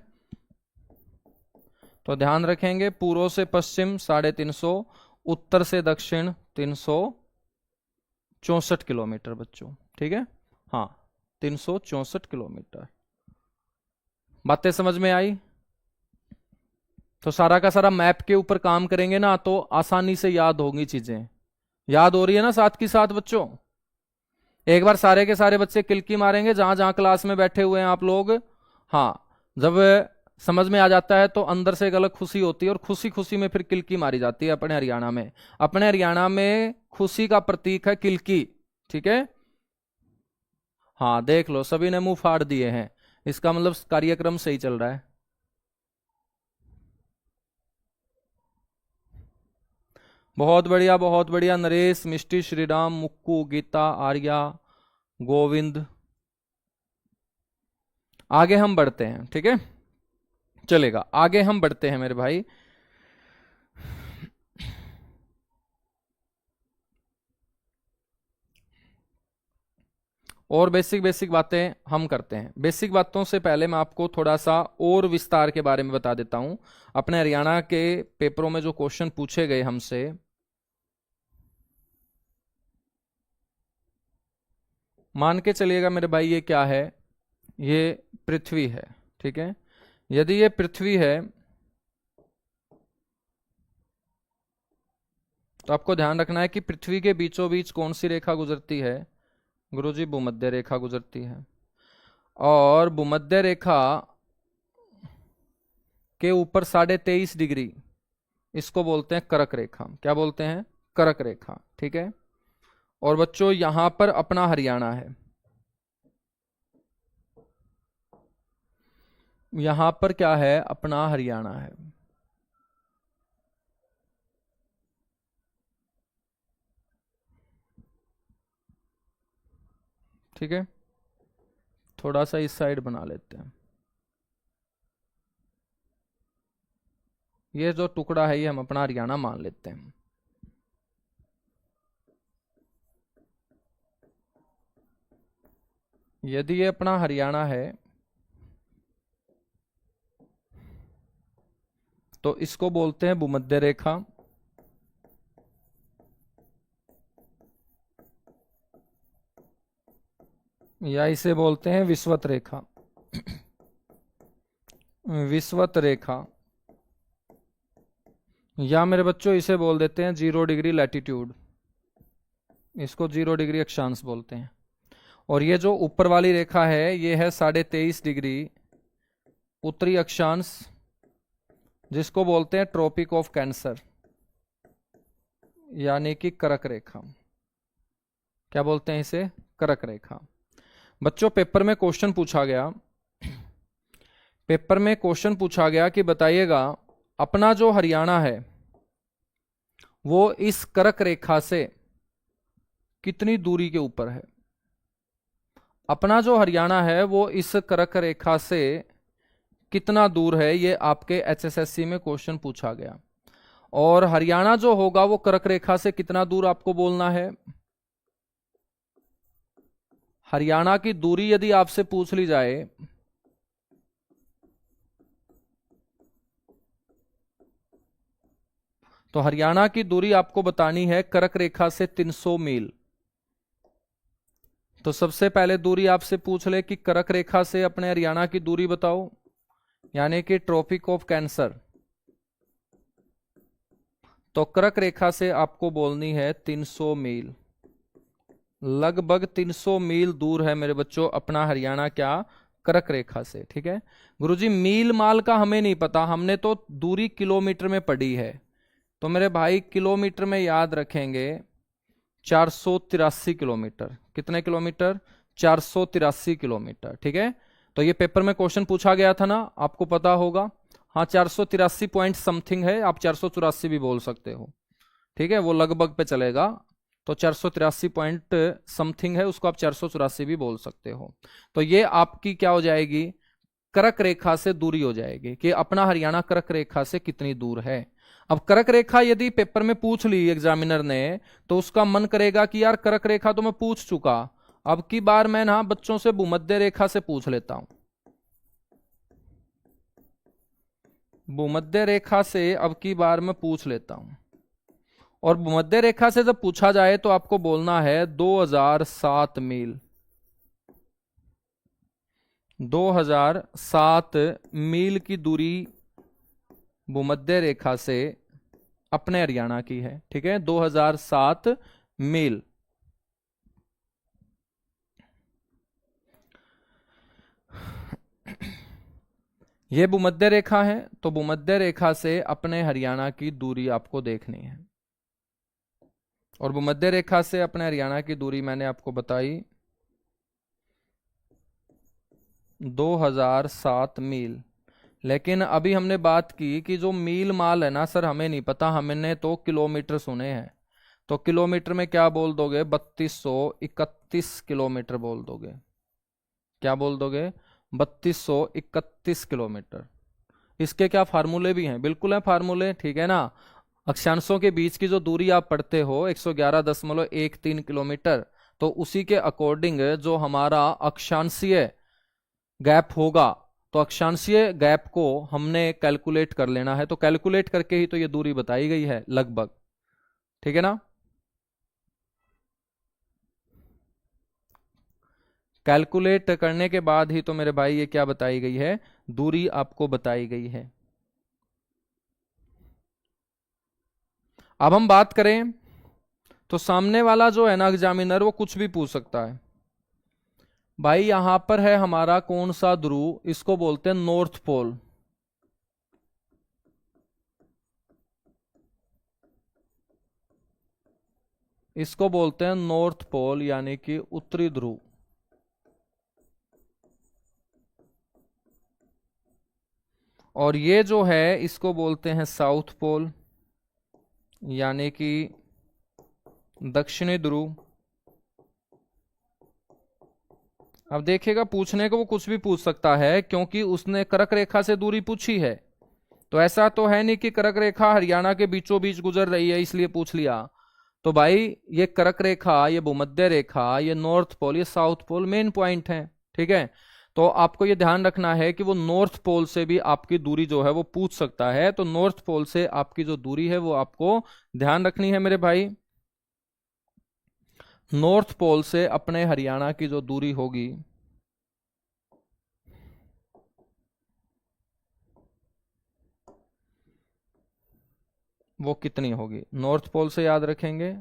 तो ध्यान रखेंगे पूर्व से पश्चिम 350, उत्तर से दक्षिण 364 किलोमीटर बच्चों। ठीक है, हाँ 364 किलोमीटर। बातें समझ में आई? तो सारा का सारा मैप के ऊपर काम करेंगे ना तो आसानी से याद होंगी चीजें। याद हो रही है ना साथ की साथ बच्चों? एक बार सारे के सारे बच्चे किल्की मारेंगे जहां जहां क्लास में बैठे हुए हैं आप लोग। हाँ, जब समझ में आ जाता है तो अंदर से एक अलग खुशी होती है, और खुशी खुशी में फिर किल्की मारी जाती है अपने हरियाणा में। अपने हरियाणा में खुशी का प्रतीक है किल्की। ठीक है, हाँ देख लो सभी ने मुंह फाड़ दिए हैं, इसका मतलब कार्यक्रम सही चल रहा है। बहुत बढ़िया बहुत बढ़िया। नरेश, मिष्टी, श्रीराम, मुक्कू, गीता, आर्या, गोविंद। आगे हम बढ़ते हैं। ठीक है, चलेगा, आगे हम बढ़ते हैं मेरे भाई। और बेसिक बेसिक बातें हम करते हैं। बेसिक बातों से पहले मैं आपको थोड़ा सा और विस्तार के बारे में बता देता हूं। अपने हरियाणा के पेपरों में जो क्वेश्चन पूछे गए हमसे, मान के चलिएगा मेरे भाई ये क्या है, ये पृथ्वी है। ठीक है, यदि ये पृथ्वी है तो आपको ध्यान रखना है कि पृथ्वी के बीचों बीच कौन सी रेखा गुजरती है, गुरुजी भूमध्य रेखा गुजरती है। और भूमध्य रेखा के ऊपर 23.5 डिग्री, इसको बोलते हैं करक रेखा। क्या बोलते हैं, करक रेखा। ठीक है, और बच्चों यहां पर अपना हरियाणा है, यहां पर क्या है, अपना हरियाणा है। ठीक है, थोड़ा सा इस साइड बना लेते हैं। ये जो टुकड़ा है ये हम अपना हरियाणा मान लेते हैं। यदि ये अपना हरियाणा है तो इसको बोलते हैं भूमध्य रेखा, या इसे बोलते हैं विषुवत रेखा। विषुवत रेखा, या मेरे बच्चों इसे बोल देते हैं 0 डिग्री लैटिट्यूड, इसको 0 डिग्री अक्षांश बोलते हैं। और ये जो ऊपर वाली रेखा है ये है 23.5 डिग्री उत्तरी अक्षांश, जिसको बोलते हैं ट्रॉपिक ऑफ कैंसर, यानी कि करक रेखा। क्या बोलते हैं इसे, करक रेखा। बच्चों पेपर में क्वेश्चन पूछा गया, पेपर में क्वेश्चन पूछा गया कि बताइएगा अपना जो हरियाणा है वो इस करक रेखा से कितनी दूरी के ऊपर है। अपना जो हरियाणा है वो इस करक रेखा से कितना दूर है, ये आपके एचएसएससी में क्वेश्चन पूछा गया। और हरियाणा जो होगा वो कर्क रेखा से कितना दूर आपको बोलना है। हरियाणा की दूरी यदि आपसे पूछ ली जाए तो हरियाणा की दूरी आपको बतानी है कर्क रेखा से 300 मील। तो सबसे पहले दूरी आपसे पूछ ले कि कर्क रेखा से अपने हरियाणा की दूरी बताओ यानी कि ट्रॉपिक ऑफ कैंसर। तो कर्क रेखा से आपको बोलनी है 300 मील, लगभग 300 मील दूर है मेरे बच्चों अपना हरियाणा, क्या, कर्क रेखा से। ठीक है गुरुजी, मील माल का हमें नहीं पता, हमने तो दूरी किलोमीटर में पढ़ी है। तो मेरे भाई किलोमीटर में याद रखेंगे 483 किलोमीटर। कितने किलोमीटर? 483 किलोमीटर। ठीक है, तो ये पेपर में क्वेश्चन पूछा गया था ना, आपको पता होगा। हाँ 483 पॉइंट समथिंग है, आप 484 भी बोल सकते हो। ठीक है, वो लगभग पे चलेगा। तो 483 पॉइंट समथिंग है, उसको आप 484 भी बोल सकते हो। तो ये आपकी क्या हो जाएगी? कर्क रेखा से दूरी हो जाएगी कि अपना हरियाणा कर्क रेखा से कितनी दूर है। अब कर्क रेखा यदि पेपर में पूछ ली एग्जामिनर ने, तो उसका मन करेगा कि यार कर्क रेखा तो मैं पूछ चुका, अब की बार मैं ना बच्चों से भूमध्य रेखा से पूछ लेता हूं। भूमध्य रेखा से अब की बार मैं पूछ लेता हूं। और भूमध्य रेखा से जब पूछा जाए तो आपको बोलना है 2007 मील। 2007 मील की दूरी भूमध्य रेखा से अपने हरियाणा की है। ठीक है, 2007 मील। यह भूमध्य रेखा है, तो भूमध्य रेखा से अपने हरियाणा की दूरी आपको देखनी है। और भूमध्य रेखा से अपने हरियाणा की दूरी मैंने आपको बताई 2007 मील। लेकिन अभी हमने बात की कि जो मील माल है ना सर, हमें नहीं पता, हमने तो किलोमीटर सुने हैं। तो किलोमीटर में क्या बोल दोगे? 3231 किलोमीटर बोल दोगे। क्या बोल दोगे? 3231 किलोमीटर। इसके क्या फार्मूले भी हैं? बिल्कुल है फार्मूले, ठीक है ना। अक्षांशों के बीच की जो दूरी आप पढ़ते हो 111.13 किलोमीटर, तो उसी के अकॉर्डिंग जो हमारा अक्षांशीय गैप होगा, तो अक्षांशीय गैप को हमने कैलकुलेट कर लेना है। तो कैलकुलेट करके ही तो ये दूरी बताई गई है लगभग। ठीक है ना, कैलकुलेट करने के बाद ही तो मेरे भाई ये क्या बताई गई है? दूरी आपको बताई गई है। अब हम बात करें तो सामने वाला जो है ना एग्जामिनर, वो कुछ भी पूछ सकता है। भाई यहां पर है हमारा कौन सा ध्रुव? इसको बोलते हैं नॉर्थ पोल। इसको बोलते हैं नॉर्थ पोल, यानी कि उत्तरी ध्रुव। और ये जो है इसको बोलते हैं साउथ पोल, यानी कि दक्षिणी ध्रुव। अब देखिएगा, पूछने को वो कुछ भी पूछ सकता है, क्योंकि उसने कर्क रेखा से दूरी पूछी है। तो ऐसा तो है नहीं कि कर्क रेखा हरियाणा के बीचों बीच गुजर रही है इसलिए पूछ लिया। तो भाई ये कर्क रेखा, ये भूमध्य रेखा, ये नॉर्थ पोल, ये साउथ पोल मेन पॉइंट है। ठीक है, तो आपको ये ध्यान रखना है कि वो नॉर्थ पोल से भी आपकी दूरी जो है वो पूछ सकता है। तो नॉर्थ पोल से आपकी जो दूरी है वो आपको ध्यान रखनी है मेरे भाई। नॉर्थ पोल से अपने हरियाणा की जो दूरी होगी वो कितनी होगी? नॉर्थ पोल से याद रखेंगे,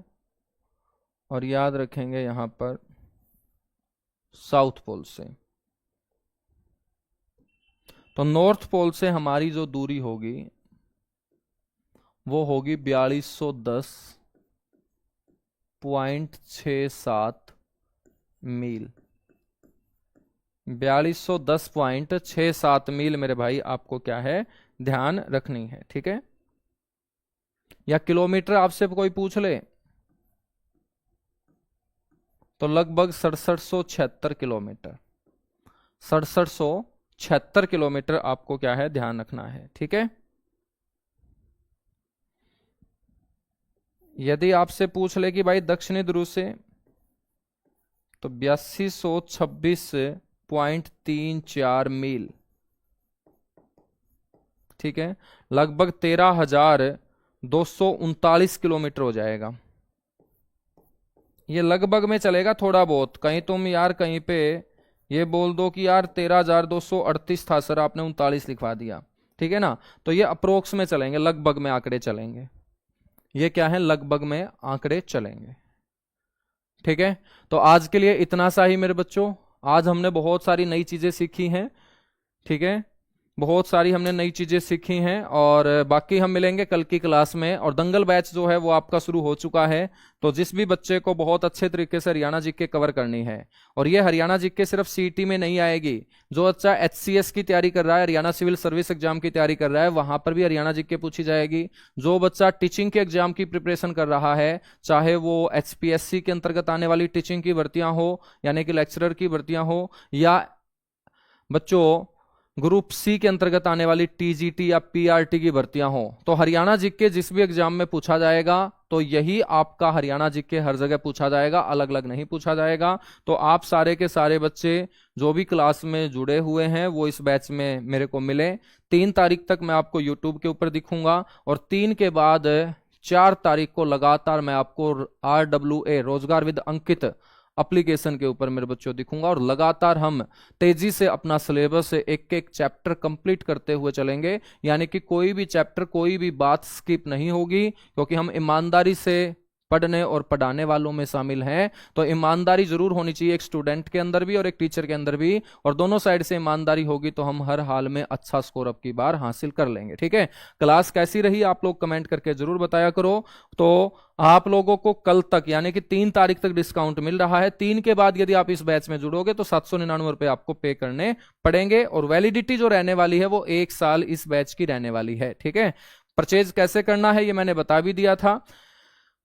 और याद रखेंगे यहां पर साउथ पोल से। तो नॉर्थ पोल से हमारी जो दूरी होगी वो होगी 4210.67 मील। 4210.67 मील मेरे भाई आपको क्या है? ध्यान रखनी है। ठीक है, या किलोमीटर आपसे कोई पूछ ले तो लगभग 6776 किलोमीटर। 6776 किलोमीटर आपको क्या है? ध्यान रखना है। ठीक है, यदि आपसे पूछ ले कि भाई दक्षिणी ध्रुव से, तो 8226.34 मील। ठीक है, लगभग 13,239 किलोमीटर हो जाएगा। ये लगभग में चलेगा, थोड़ा बहुत कहीं तुम यार कहीं पे ये बोल दो कि यार 13,238 था सर, आपने 39 लिखवा दिया, ठीक है ना। तो ये अप्रोक्स में चलेंगे, लगभग में आंकड़े चलेंगे, ये क्या है, लगभग में आंकड़े चलेंगे, ठीक है। तो आज के लिए इतना सा ही मेरे बच्चों। आज हमने बहुत सारी नई चीजें सीखी हैं, ठीक है, बहुत सारी हमने नई चीजें सीखी हैं, और बाकी हम मिलेंगे कल की क्लास में। और दंगल बैच जो है वो आपका शुरू हो चुका है। तो जिस भी बच्चे को बहुत अच्छे तरीके से हरियाणा जीके कवर करनी है, और ये हरियाणा जीके सिर्फ सीईटी में नहीं आएगी, जो बच्चा एचसीएस की तैयारी कर रहा है, हरियाणा सिविल सर्विस एग्जाम की तैयारी कर रहा है, वहां पर भी हरियाणा जीके पूछी जाएगी। जो बच्चा टीचिंग के एग्जाम की प्रिपरेशन कर रहा है, चाहे वो एचपीएससी के अंतर्गत आने वाली टीचिंग की भर्तियां हो, यानी कि लेक्चरर की भर्तियां हो, या बच्चों ग्रुप सी के अंतर्गत आने वाली टीजीटी या पीआरटी की भर्तियां हो, तो हरियाणा जीके जिस भी एग्जाम में पूछा जाएगा, तो यही आपका हरियाणा जीके हर जगह पूछा जाएगा, अलग अलग नहीं पूछा जाएगा। तो आप सारे के सारे बच्चे जो भी क्लास में जुड़े हुए हैं वो इस बैच में मेरे को मिले। 3 तारीख तक मैं आपको यूट्यूब के ऊपर दिखूंगा, और 3 के बाद 4 तारीख को लगातार मैं आपको RWA रोजगार विद अंकित एप्लीकेशन के ऊपर मेरे बच्चों दिखूंगा, और लगातार हम तेजी से अपना सिलेबस एक एक चैप्टर कंप्लीट करते हुए चलेंगे, यानी कि कोई भी चैप्टर, कोई भी बात स्किप नहीं होगी, क्योंकि हम ईमानदारी से पढ़ने और पढ़ाने वालों में शामिल हैं। तो ईमानदारी जरूर होनी चाहिए एक स्टूडेंट के अंदर भी और एक टीचर के अंदर भी, और दोनों साइड से ईमानदारी होगी तो हम हर हाल में अच्छा स्कोर अब की बार हासिल कर लेंगे, ठीक है। क्लास कैसी रही आप लोग कमेंट करके जरूर बताया करो। तो आप लोगों को कल तक यानी कि 3 तारीख तक डिस्काउंट मिल रहा है। 3 के बाद यदि आप इस बैच में जुड़ोगे तो 799 रुपए आपको पे करने पड़ेंगे, और वैलिडिटी जो रहने वाली है वो 1 साल इस बैच की रहने वाली है, ठीक है। परचेज कैसे करना है ये मैंने बता भी दिया था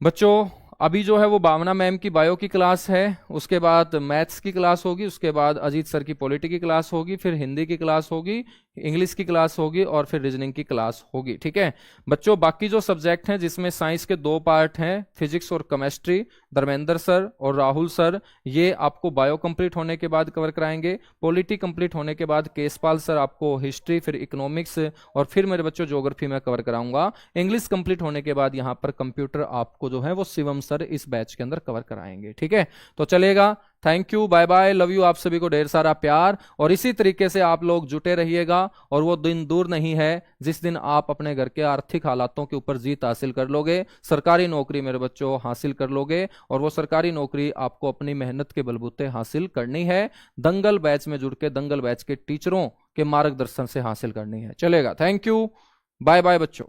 बच्चों। अभी जो है वो भावना मैम की बायो की क्लास है, उसके बाद मैथ्स की क्लास होगी, उसके बाद अजीत सर की पॉलिटी की क्लास होगी, फिर हिंदी की क्लास होगी, इंग्लिश की क्लास होगी, और फिर रीजनिंग की क्लास होगी, ठीक है बच्चों। बाकी जो सब्जेक्ट हैं जिसमें साइंस के 2 पार्ट हैं, फिजिक्स और केमिस्ट्री, धर्मेंद्र सर और राहुल सर, ये आपको बायो कंप्लीट होने के बाद कवर कराएंगे। पॉलिटी कंप्लीट होने के बाद केसपाल सर आपको हिस्ट्री, फिर इकोनॉमिक्स, और फिर मेरे बच्चों ज्योग्राफी में कवर कराऊंगा। इंग्लिश कंप्लीट होने के बाद यहाँ पर कंप्यूटर आपको जो है वो शिवम सर इस बैच के अंदर कवर कराएंगे, ठीक है। तो चलेगा, thank you, bye bye, love you, आप सभी को ढेर सारा प्यार, और इसी तरीके से आप लोग जुटे रहिएगा। और वो दिन दूर नहीं है जिस दिन आप अपने घर के आर्थिक हालातों के ऊपर जीत हासिल कर लोगे, सरकारी नौकरी मेरे बच्चों हासिल कर लोगे, और वो सरकारी नौकरी आपको अपनी मेहनत के बलबूते हासिल करनी है, दंगल बैच में जुड़ के दंगल बैच के टीचरों के मार्गदर्शन से हासिल करनी है। चलेगा, थैंक यू, बाय बाय बच्चों।